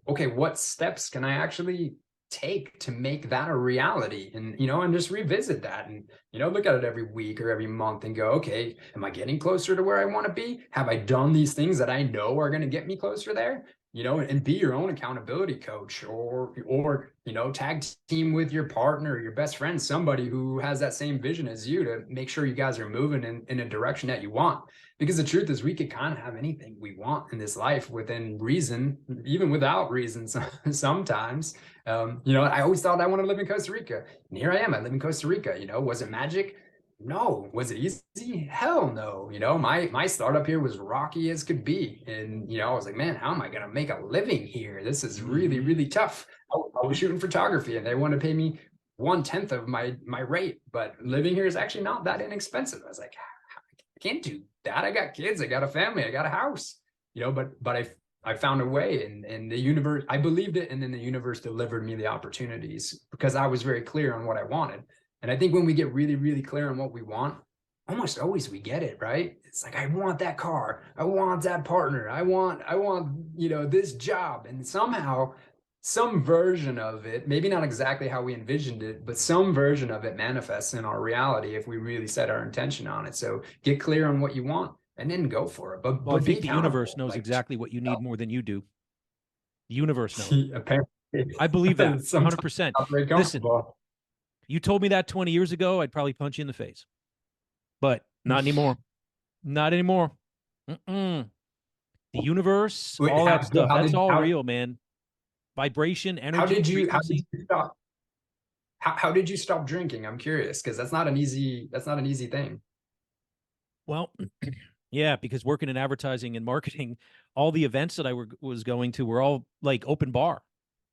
okay, what steps can I actually take to make that a reality? And and just revisit that, and look at it every week or every month and go, okay, am I getting closer to where I want to be? Have I done these things that I know are going to get me closer there? And be your own accountability coach, or tag team with your partner, your best friend, somebody who has that same vision as you, to make sure you guys are moving in a direction that you want. Because the truth is, we could kind of have anything we want in this life within reason, even without reason sometimes. I always thought I wanted to live in Costa Rica, and here I am. I live in Costa Rica. Was it magic? No. Was it easy? Hell no. My startup here was rocky as could be. And, I was like, man, how am I going to make a living here? This is really, Mm-hmm. really tough. I was shooting photography and they want to pay me 1/10 of my rate, but living here is actually not that inexpensive. I was like, I can't do that. I got kids, I got a family, I got a house, but I found a way, and the universe, I believed it. And then the universe delivered me the opportunities because I was very clear on what I wanted. And I think when we get really, really clear on what we want, almost always we get it, right? It's like, I want that car. I want that partner. I want, this job. And somehow some version of it, maybe not exactly how we envisioned it, but some version of it manifests in our reality if we really set our intention on it. So get clear on what you want and then go for it. But Well, I be think the universe accountable. knows Like exactly what you need more than you do. The universe knows. apparently I believe that sometimes 100%. not very Listen, comfortable. you told me that 20 years ago, I'd probably punch you in the face, but not anymore. Not anymore. Mm-mm. The universe, Wait, all that so stuff, that's all real, man. Vibration, energy, how did frequency. you stop? How did you stop drinking? I'm curious because that's not an easy thing. Well, yeah, because working in advertising and marketing, all the events that was going to were all like open bar.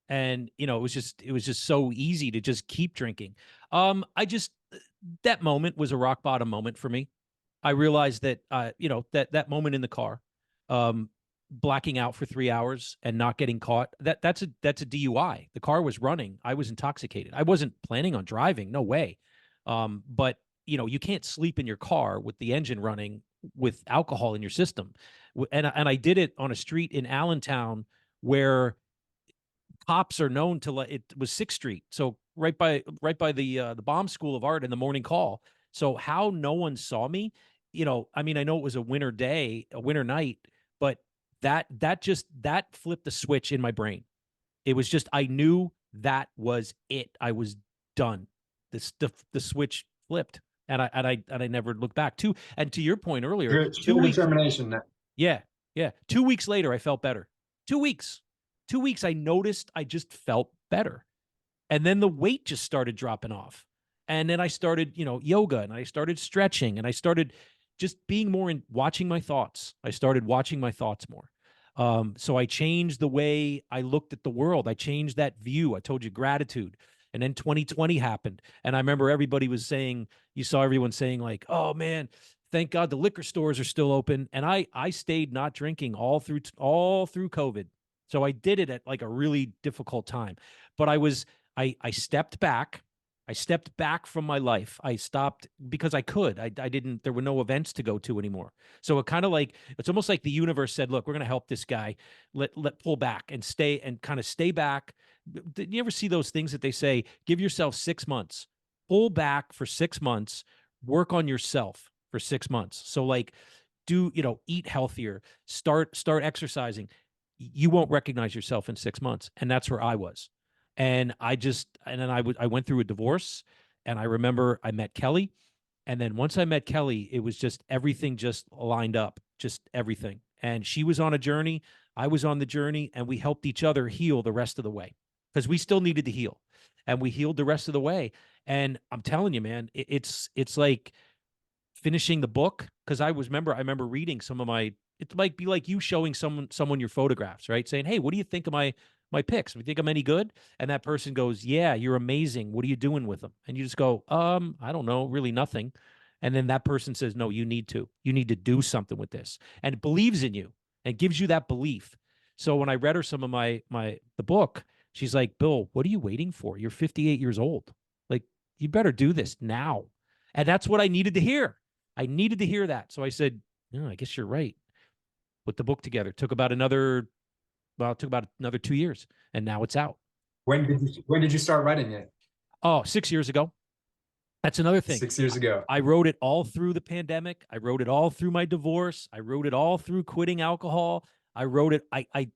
And it was just so easy to just keep drinking. I just That moment was a rock bottom moment for me. I realized that that moment in the car, um, blacking out for 3 hours and not getting caught. That's a DUI. The car was running. I was intoxicated. I wasn't planning on driving. No way. But you can't sleep in your car with the engine running with alcohol in your system. And I did it on a street in Allentown where cops are known to let it was 6th Street. So right by the Bomb School of Art in the morning call. So how no one saw me, I mean, I know it was a winter day, a winter night, but that flipped the switch in my brain. It was just I knew that was it. I was done. The switch flipped. And I never looked back. And to your point earlier, two Sheer weeks determination. yeah, yeah. 2 weeks later, I felt better. 2 weeks. 2 weeks, I noticed I just felt better. And then the weight just started dropping off. And then I started, yoga and I started stretching and I started just being more in watching my thoughts. I started watching my thoughts more. So I changed the way I looked at the world. I changed that view. I told you gratitude. And then 2020 happened. And I remember everybody was saying, you saw everyone saying, like, oh man, thank God the liquor stores are still open. And I stayed not drinking all through COVID. So I did it at like a really difficult time. But I stepped back. I stepped back from my life. I stopped because I could. I didn't, there were no events to go to anymore. So it's almost like the universe said, look, we're going to help this guy. Let pull back and kind of stay back. Did you ever see those things that they say, give yourself 6 months, pull back for 6 months, work on yourself for 6 months. So like, eat healthier, start exercising. You won't recognize yourself in 6 months. And that's where I was. And then I went through a divorce, and I remember I met Kelly. And then once I met Kelly, it was just everything just lined up, just everything. And she was on a journey. I was on the journey, and we helped each other heal the rest of the way because we still needed to heal, and we healed the rest of the way. And I'm telling you, man, it's like finishing the book because I remember reading some of my. It might be like you showing someone your photographs, right? Saying, "Hey, what do you think of my pics? Do you think I'm any good?" And that person goes, "Yeah, you're amazing. What are you doing with them?" And you just go, I don't know, really nothing." And then that person says, "No, you need to. You need to do something with this," and it believes in you and gives you that belief. So when I read her some of the book, she's like, "Bill, what are you waiting for? You're 58 years old. Like, you better do this now." And that's what I needed to hear. I needed to hear that. So I said, "No, I guess you're right." Put the book together. It took about another 2 years, and now it's out. When did you start writing it? Oh, 6 years ago. That's another thing. 6 years ago. I wrote it all through the pandemic. I wrote it all through my divorce. I wrote it all through quitting alcohol. I wrote it.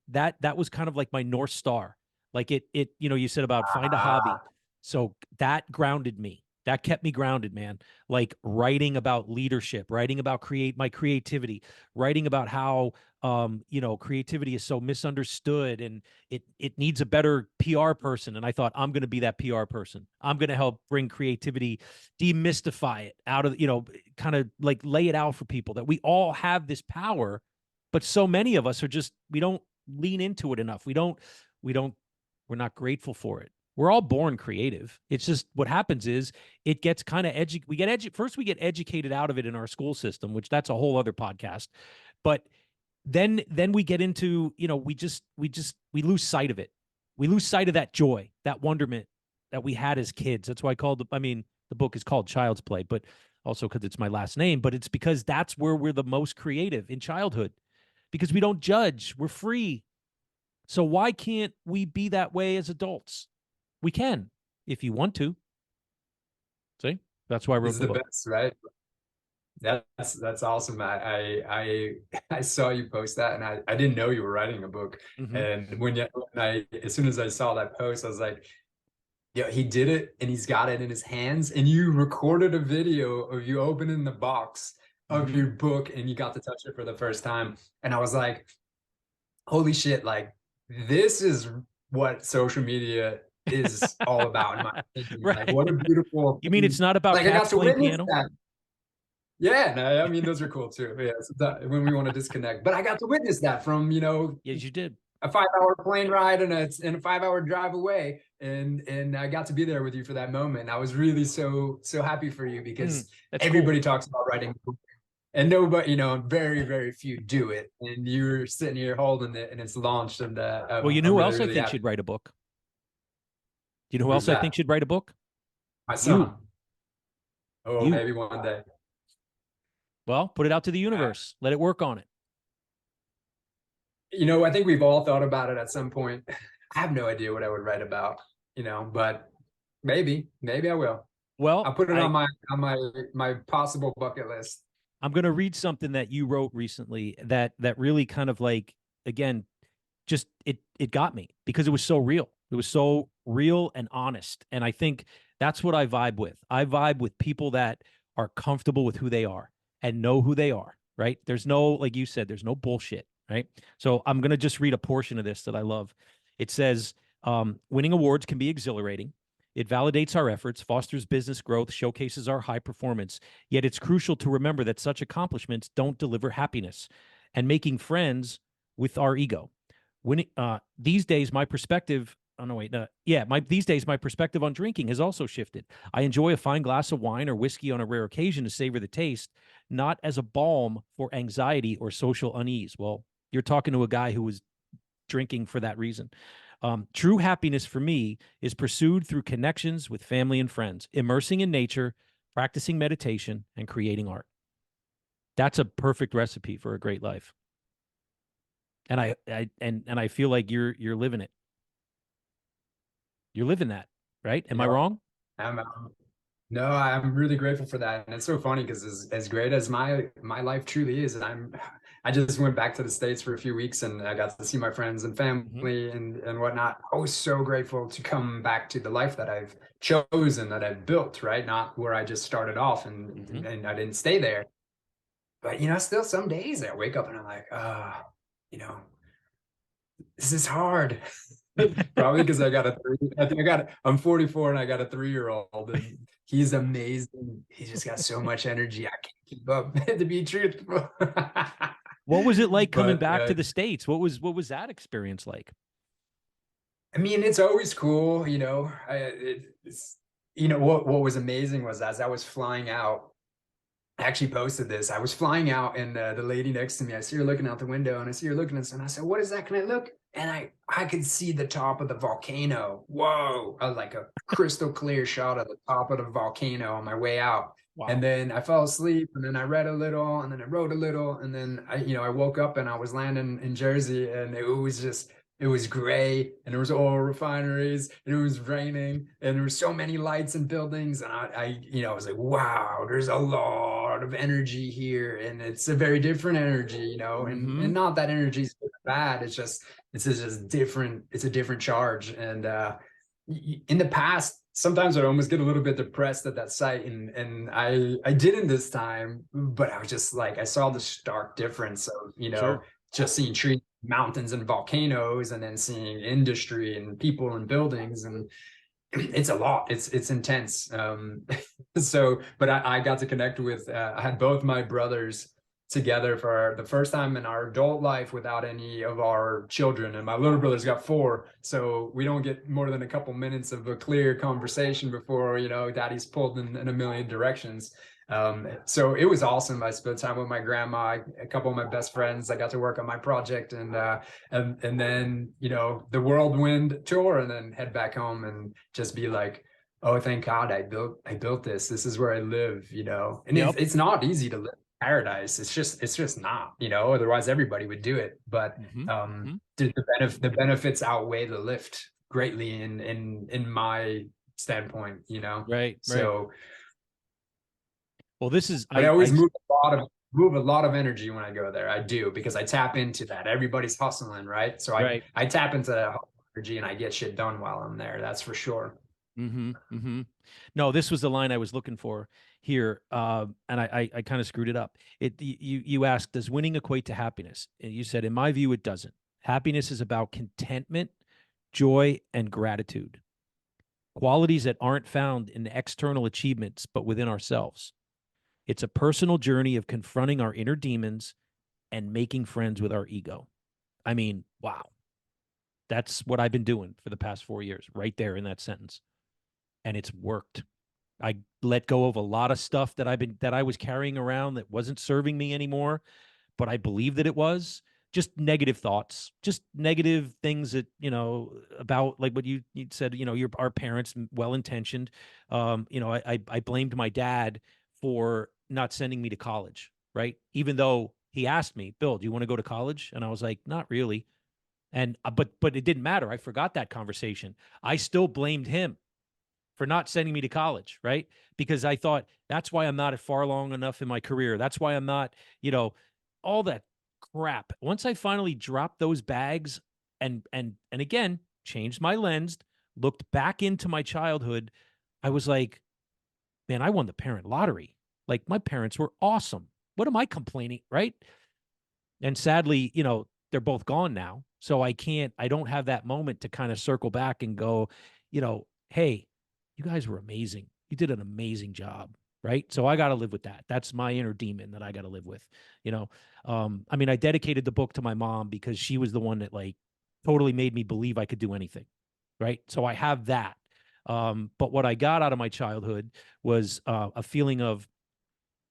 That was kind of like my North Star. Like you said about find a hobby. Ah, So that grounded me. That kept me grounded, man. Like writing about leadership, writing about my creativity, writing about how creativity is so misunderstood and it needs a better PR person. And I thought, I'm going to be that PR person. I'm going to help bring creativity, demystify it out of, kind of like lay it out for people that we all have this power, but so many of us we don't lean into it enough. We're not grateful for it. We're all born creative. It's just what happens is it gets kind of first we get educated out of it in our school system, which that's a whole other podcast. But then we get into, we lose sight of it. We lose sight of that joy, that wonderment that we had as kids. That's why the book is called Child's Play, but also because it's my last name, but it's because that's where we're the most creative in childhood because we don't judge. We're free. So why can't we be that way as adults? We can, if you want to. See, that's why I This wrote is the the book. best, right? That's awesome. I saw you post that, and I didn't know you were writing a book. Mm-hmm. And as soon as I saw that post, I was like, yeah, he did it, and he's got it in his hands. And you recorded a video of you opening the box of Mm-hmm. your book, and you got to touch it for the first time. And I was like, holy shit, like this is what social media is all about, in my opinion. Like, Right. what a beautiful You mean it's thing. not about Like, I got cats to playing witness piano? that. Yeah, no, I mean those are cool too. Yeah, when we want to disconnect, but I got to witness that from Yes, you did. a 5 hour plane ride and a 5 hour drive away, and I got to be there with you for that moment. I was really so happy for you because That's cool. everybody talks about writing, and nobody, very few do it. And you're sitting here holding it, and it's launched, and Well, you know I'm who really else I really think happy. should write a book? You know who Who's else I think that? should write a book? My You. son. Oh, You. maybe one day. Well, put it out to the Uh, universe. Let it work on it. I think we've all thought about it at some point. I have no idea what I would write about, but maybe I will. Well, I'll put it on my possible bucket list. I'm going to read something that you wrote recently that really kind of like, again, just it got me because it was so real. It was so real and honest. And I think that's what I vibe with. I vibe with people that are comfortable with who they are and know who they are, right? There's no, like you said, there's no bullshit, right? So I'm going to just read a portion of this that I love. It says, winning awards can be exhilarating. It validates our efforts, fosters business growth, showcases our high performance. Yet it's crucial to remember that such accomplishments don't deliver happiness and making friends with our ego. These days, my perspective. Oh no, wait. These days my perspective on drinking has also shifted. I enjoy a fine glass of wine or whiskey on a rare occasion to savor the taste, not as a balm for anxiety or social unease. Well, you're talking to a guy who was drinking for that reason. True happiness for me is pursued through connections with family and friends, immersing in nature, practicing meditation, and creating art. That's a perfect recipe for a great life. And I feel like you're living it. You're living that, right? Am I Yeah, wrong? I'm no, I'm really grateful for that. And it's so funny because as great as my life truly is, I just went back to the States for a few weeks, and I got to see my friends and Mm-hmm. family and whatnot. I was so grateful to come back to the life that I've chosen, that I've built, right? Not where I just started off, Mm-hmm. and I didn't stay there. But still some days I wake up and I'm like, you know, this is hard. Probably because I got a three. I think I'm 44 and I got a 3-year-old, and he's amazing. He's just got so much energy. I can't keep up, to be truthful. What was it like coming But back to the States? What was that experience like? I mean, it's always cool, it's what was amazing was, as I was flying out, I actually posted this. I was flying out, and the lady next to me, I see her looking out the window, and I see her looking at something. I said, "What is that? Can I look?" And I could see the top of the volcano. Whoa! Like a crystal clear shot of the top of the volcano on my way out. And Wow. then I fell asleep, and then I read a little, and then I wrote a little, and then I woke up, and I was landing in Jersey, and it was gray, and there was oil refineries, and it was raining, and there were so many lights and buildings, and I was like, wow, there's a lot of energy here, and it's a very different energy, and Mm-hmm. not that energy is bad. It's just different. It's a different charge, and in the past, sometimes I'd almost get a little bit depressed at that site, and I didn't this time, but I was just like, I saw the stark difference of Sure. just seeing trees, mountains, and volcanoes, and then seeing industry and people and buildings, and it's a lot. It's intense. But I got to connect with. I had both my brothers together for the first time in our adult life without any of our children, and my little brother's got 4, so we don't get more than a couple minutes of a clear conversation before daddy's pulled in a million directions. So it was awesome. I spent time with my grandma, a couple of my best friends. I got to work on my project, and then the whirlwind tour, and then head back home and just be like, oh, thank God I built this is where I live, and Yep. it's not easy to live paradise. It's just not, you know, otherwise everybody would do it. But Mm-hmm. Mm-hmm. the benefits outweigh the lift greatly in my standpoint, you know. Right. Right. So, Well, this is but I always move a lot of energy when I go there. I do, because I tap into that. Everybody's hustling, right? So right. I tap into that energy and I get shit done while I'm there. That's for sure. Mm-hmm. Mm-hmm. No, this was the line I was looking for here, and I kind of screwed it up. You asked, does winning equate to happiness? And you said, in my view, it doesn't. Happiness is about contentment, joy, and gratitude, qualities that aren't found in external achievements, but within ourselves. It's a personal journey of confronting our inner demons and making friends with our ego. I mean, wow. That's what I've been doing for the past 4 years, right there in that sentence. And it's worked. I let go of a lot of stuff that I was carrying around that wasn't serving me anymore, but I believe that it was just negative thoughts, just negative things that, about like what you said, our parents, well intentioned. I blamed my dad for not sending me to college, right? Even though he asked me, Bill, do you want to go to college? And I was like, not really. And but it didn't matter. I forgot that conversation. I still blamed him for not sending me to college, right? Because I thought that's why I'm not far long enough in my career. That's why I'm not, all that crap. Once I finally dropped those bags and again changed my lens, looked back into my childhood, I was like, man, I won the parent lottery. Like my parents were awesome. What am I complaining, right? And sadly, they're both gone now. So I don't have that moment to kind of circle back and go, hey, you guys were amazing. You did an amazing job. Right. So I got to live with that. That's my inner demon that I got to live with. I mean, I dedicated the book to my mom because she was the one that like totally made me believe I could do anything. Right. So I have that. But what I got out of my childhood was a feeling of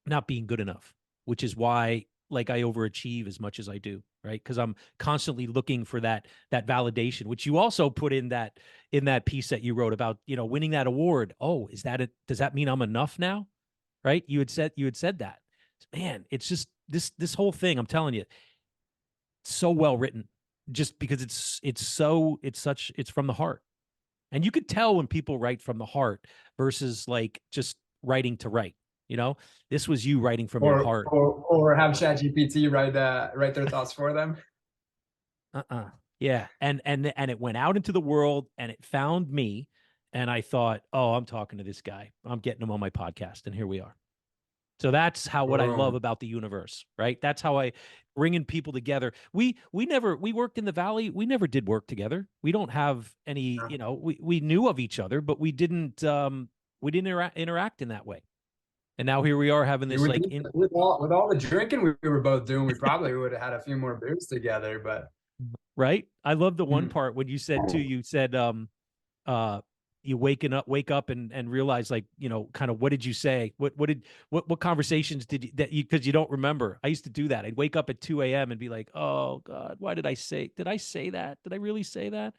not being good enough, which is why like I overachieve as much as I do, right? Because I'm constantly looking for that validation, which you also put in that piece that you wrote about, winning that award. Oh, does that mean I'm enough now? Right? You had said that. Man, it's just this whole thing, I'm telling you, so well written just because it's from the heart. And you could tell when people write from the heart versus like just writing to write. This was you writing from your heart. Or have ChatGPT write their thoughts for them. Yeah. And it went out into the world and it found me. And I thought, oh, I'm talking to this guy. I'm getting him on my podcast. And here we are. So that's what I love about the universe, right? That's how I bringing people together. We worked in the Valley. We never did work together. We don't have any, we knew of each other, but we didn't interact in that way. And now here we are having this like with all the drinking we were both doing, we probably would have had a few more beers together, but right. I love the one part when you said you wake up and realize like, kind of what did you say? What conversations because you don't remember. I used to do that. I'd wake up at 2 a.m. and be like, oh God, did I say that? Did I really say that?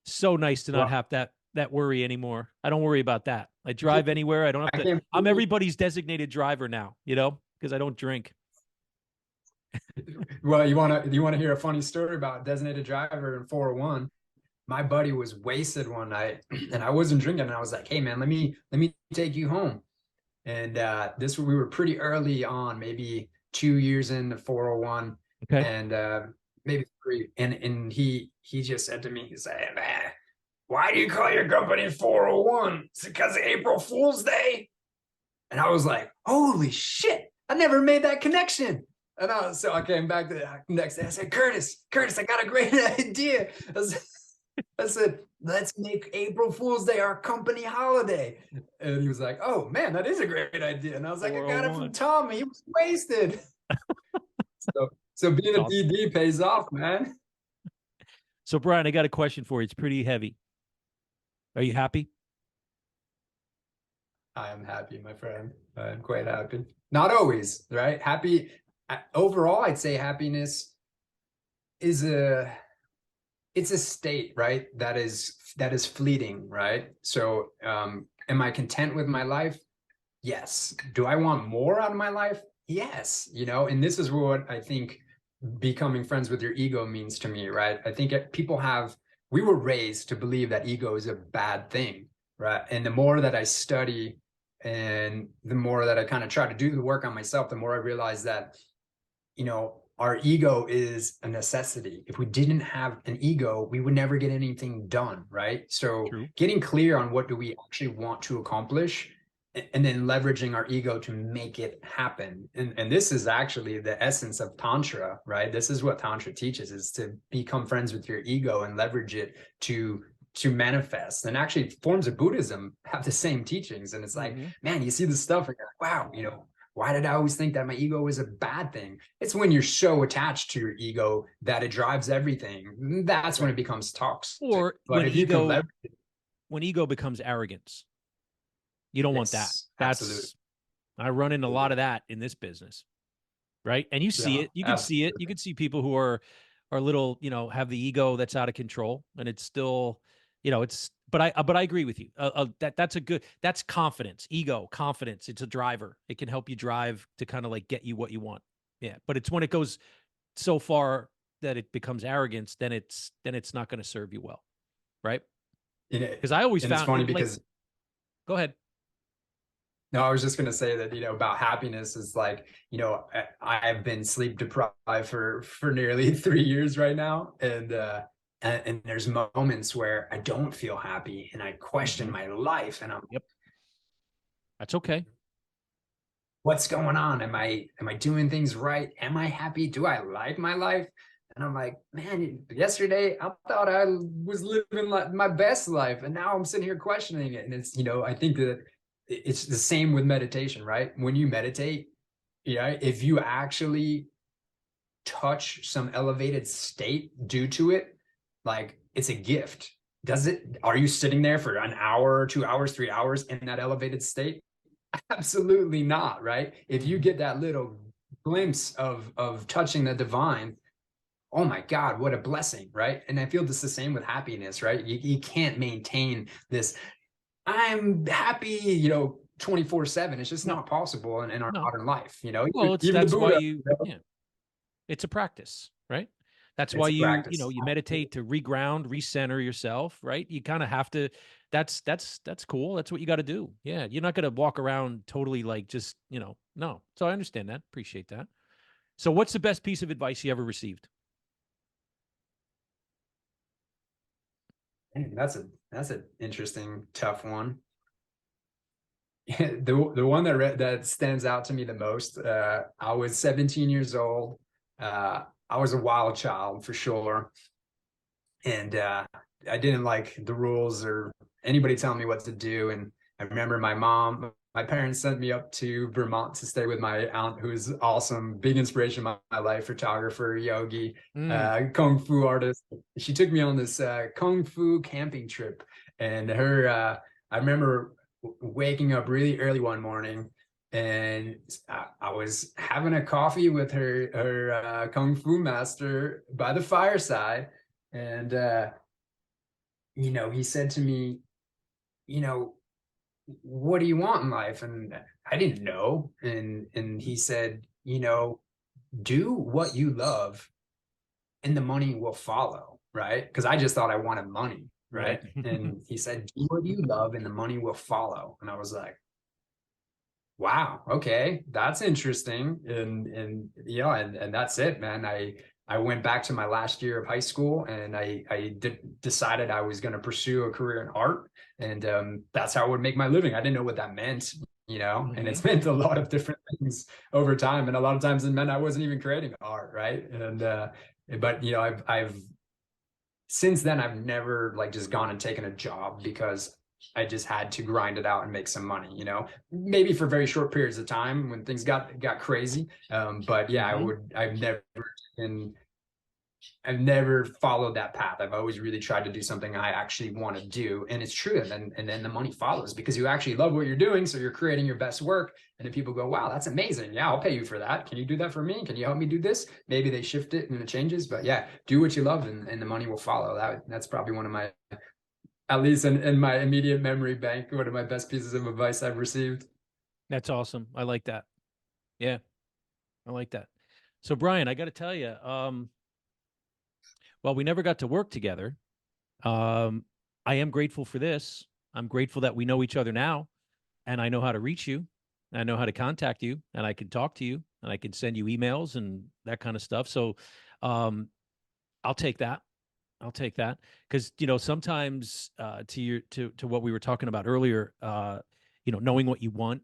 So nice to not have that worry anymore. I don't worry about that. I drive anywhere. I don't have to. I'm everybody's designated driver now, because I don't drink. Well, you want to hear a funny story about designated driver in 401? My buddy was wasted one night and I wasn't drinking, and I was like, hey man, let me take you home. And we were pretty early on, maybe 2 years into 401. Okay. And maybe 3. And he just said to me, he said, man, why do you call your company 401? Is it because of April Fool's Day? And I was like, holy shit, I never made that connection. And so I came back to the next day. I said, Curtis, I got a great idea. I said, let's make April Fool's Day our company holiday. And he was like, oh man, that is a great idea. And I was like, I got it from Tommy. He was wasted. so being a DD pays off, man. So Brian, I got a question for you. It's pretty heavy. Are you happy? I am happy, my friend. I'm quite happy. Not always, right? Happy. Overall, I'd say happiness is it's a state, right? That is fleeting, right? So, am I content with my life? Yes. Do I want more out of my life? Yes, and this is what I think becoming friends with your ego means to me, right? I think we were raised to believe that ego is a bad thing, right? And the more that I study and the more that I kind of try to do the work on myself, the more I realize that, our ego is a necessity. If we didn't have an ego, we would never get anything done, right? So True. getting clear on what do we actually want to accomplish and then leveraging our ego to make it happen. And this is actually the essence of Tantra, right? This is what Tantra teaches, is to become friends with your ego and leverage it to manifest. And actually forms of Buddhism have the same teachings. And it's like, man, you see this stuff and you're like, wow, why did I always think that my ego was a bad thing? It's when you're so attached to your ego that it drives everything. That's when it becomes toxic. Or But if you can leverage it, when ego becomes arrogance, you don't want that. yes, absolutely. I run into a lot of that in this business, right? And you see Yeah, it. You can see it. absolutely. You can see people who are a little, have the ego that's out of control, and it's still, it's. But I agree with you. That's confidence, ego, confidence. It's a driver. It can help you drive to kind of like get you what you want. Yeah, but it's when it goes so far that it becomes arrogance, then it's not going to serve you well, right? Because I always And it's found funny it, like, because go ahead. no, I was just going to say that, about happiness is like, I've been sleep deprived for nearly 3 years right now. And there's moments where I don't feel happy and I question my life and I'm, Yep, that's okay. what's going on? Am I doing things right? Am I happy? Do I like my life? And I'm like, man, yesterday I thought I was living my best life, and now I'm sitting here questioning it. And it's, I think that it's the same with meditation, right? When you meditate, if you actually touch some elevated state due to it, like it's a gift. Are you sitting there for an hour, 2 hours, 3 hours in that elevated state? Absolutely not, right? If you get that little glimpse of touching the divine, oh my God, what a blessing, right? And I feel this the same with happiness, right? You can't maintain this, I'm happy, 24/7. It's just No, not possible in our no. modern life, Well, even the that's why Buddha, yeah, it's a practice, right? That's why it's a practice. you meditate to reground, recenter yourself, right? You kind of have to. That's cool. That's what you got to do. Yeah, you're not going to walk around totally like just, no. So I understand that. Appreciate that. So what's the best piece of advice you ever received? Man, that's an interesting, tough one. The one that stands out to me the most, I was 17 years old. I was a wild child for sure. And I didn't like the rules or anybody telling me what to do. And I remember my parents sent me up to Vermont to stay with my aunt, who's awesome, big inspiration in my life, photographer, yogi, Mm. kung fu artist. She took me on this kung fu camping trip, and I remember waking up really early one morning, and I was having a coffee with her kung fu master by the fireside, and he said to me, you know, what do you want in life? And I didn't know. And he said, do what you love and the money will follow, right? Because I just thought I wanted money, Right. right? And he said, do what you love and the money will follow. And I was like, wow, okay, that's interesting. And that's it, man. I went back to my last year of high school, and I decided I was going to pursue a career in art, and that's how I would make my living. I didn't know what that meant, and it's meant a lot of different things over time, and a lot of times it meant I wasn't even creating art, right? And but I've since then I've never like just gone and taken a job because I just had to grind it out and make some money, maybe for very short periods of time when things got crazy. But yeah, been, I've never followed that path. I've always really tried to do something I actually want to do. And it's true. And then the money follows because you actually love what you're doing. So you're creating your best work. And then people go, wow, that's amazing. Yeah, I'll pay you for that. Can you do that for me? Can you help me do this? Maybe they shift it and it changes. But yeah, do what you love and the money will follow. That's probably one of my, at least in my immediate memory bank, one of my best pieces of advice I've received. That's awesome. I like that. Yeah. I like that. So Brian, I got to tell you, well, we never got to work together. Um, I am grateful for this. I'm grateful that we know each other now, and I know how to reach you. I know how to contact you, and I can talk to you, and I can send you emails and that kind of stuff. So, um, I'll take that. I'll take that because sometimes to what we were talking about earlier, knowing what you want.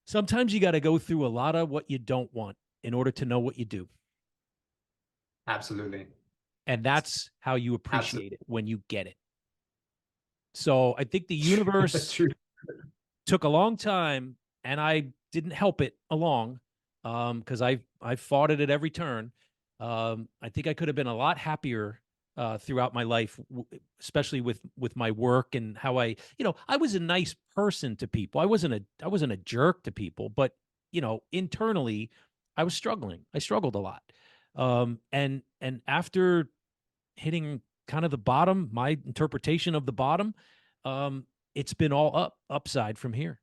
Sometimes you got to go through a lot of what you don't want in order to know what you do, Absolutely. and that's how you Absolutely. appreciate it when you get it. So I think the universe True. took a long time, and I didn't help it along because I fought it at every turn. I think I could have been a lot happier throughout my life, especially with my work and how I was a nice person to people. I wasn't a jerk to people, but internally, I was struggling. I struggled a lot, and after hitting kind of the bottom, my interpretation of the bottom, it's been all upside from here.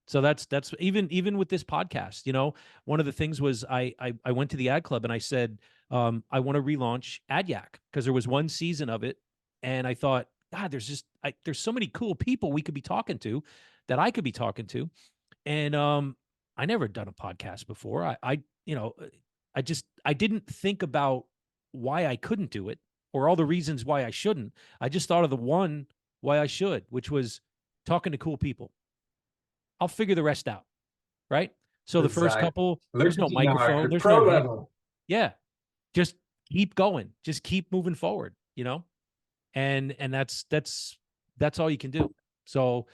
So that's even with this podcast, one of the things was I went to the ad club and I said, I want to relaunch AdYack because there was one season of it. And I thought, God, there's so many cool people we could be talking to that I could be talking to. And I never done a podcast before. I didn't think about why I couldn't do it or all the reasons why I shouldn't. I just thought of the one why I should, which was talking to cool people. I'll figure the rest out. Right. So the first Exactly. couple, Look there's at no you now microphone. at There's pro no video. level. Yeah. Just keep going. Just keep moving forward, and that's all you can do. So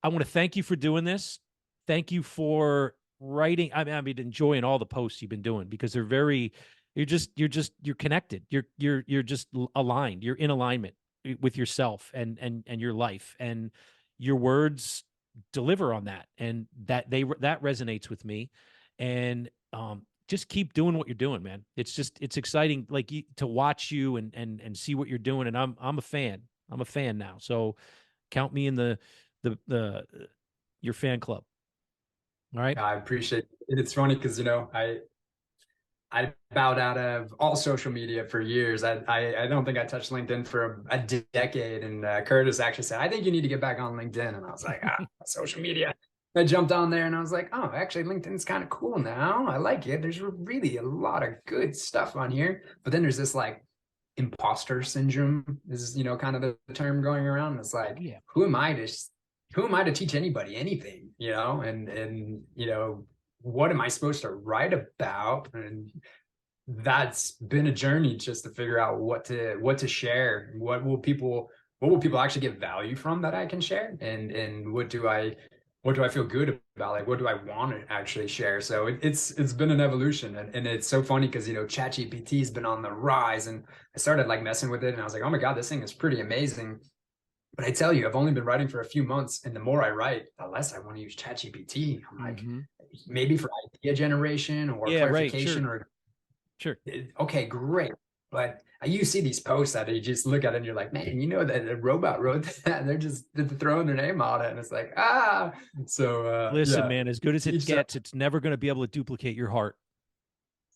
I want to thank you for doing this. Thank you for writing. I've been enjoying all the posts you've been doing because they're you're connected. You're just aligned. You're in alignment with yourself and your life, and your words deliver on that, and that resonates with me. And just keep doing what you're doing, man. It's exciting, like to watch you and see what you're doing. And I'm a fan. I'm a fan now. So count me in the your fan club. All right. I appreciate it. It's funny because I bowed out of all social media for years. I don't think I touched LinkedIn for a decade. And Curtis actually said, I think you need to get back on LinkedIn. And I was like, social media. I jumped on there and I was like, oh, actually, LinkedIn's kind of cool now. I like it. There's really a lot of good stuff on here. But then there's this like imposter syndrome is, kind of the term going around. It's like, Yeah. who am I to teach anybody anything, and what am I supposed to write about? And that's been a journey just to figure out what to share. What will people actually get value from that I can share? And what do I feel good about? Like, what do I want to actually share? So it's been an evolution, and it's so funny because ChatGPT has been on the rise, and I started like messing with it, and I was like, oh my god, this thing is pretty amazing. But I tell you, I've only been writing for a few months, and the more I write, the less I want to use ChatGPT. I'm like, maybe for idea generation or clarification, right. Sure. okay, great. But you see these posts that you just look at it and you're like, man, that a robot wrote that. They're throwing their name on it, and it's like, So Listen, yeah, man, as good as it gets, it's never going to be able to duplicate your heart.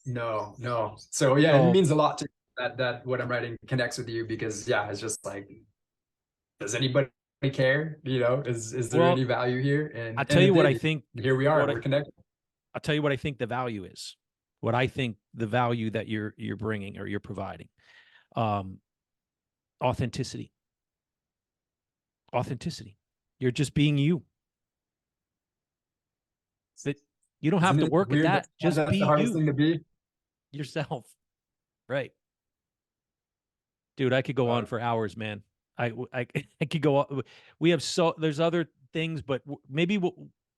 no. So yeah, it So means a lot to that what I'm writing connects with you because yeah, it's just like, does anybody care? Is there any value here? I And tell it you what I did. think. Here we are. We're connected. I'll tell you what I think the value is. What I think the value that you're bringing or you're providing, um, authenticity. Authenticity. You're just being you. That you don't have Isn't to it work at weird that. Just that's the be hardest you thing to be? yourself. Right, dude. I could go on for hours, man. I could go on. We have there's other things, but maybe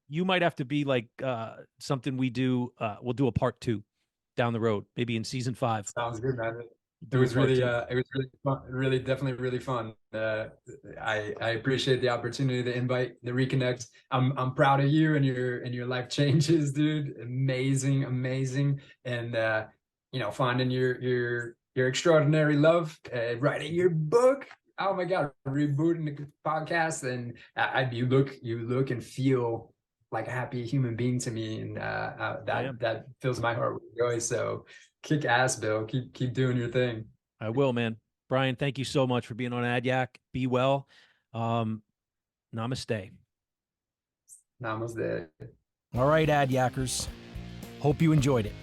you might have to be like something we do. We'll do a part 2 down the road, maybe in season 5. Sounds good, man. It Do a was part really, 2. it was really fun, really, definitely really fun. I appreciate the opportunity, the invite, the reconnect. I'm proud of you and your life changes, dude. Amazing, amazing. And finding your extraordinary love, writing your book. Oh my God, rebooting the podcast, and you look and feel like a happy human being to me, and that fills my heart with joy. So kick ass, Bill. Keep doing your thing. I will, man. Brian, thank you so much for being on AdYack. Be well. Namaste. Namaste. All right, AdYackers. Hope you enjoyed it,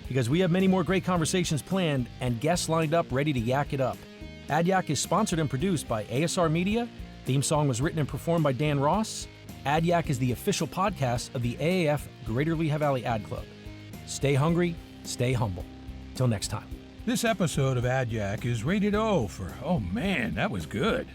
because we have many more great conversations planned and guests lined up ready to yak it up. AdYack is sponsored and produced by ASR Media. Theme song was written and performed by Dan Ross. AdYack is the official podcast of the AAF Greater Lehigh Valley Ad Club. Stay hungry, stay humble. Till next time. This episode of AdYack is rated O for, oh man, that was good.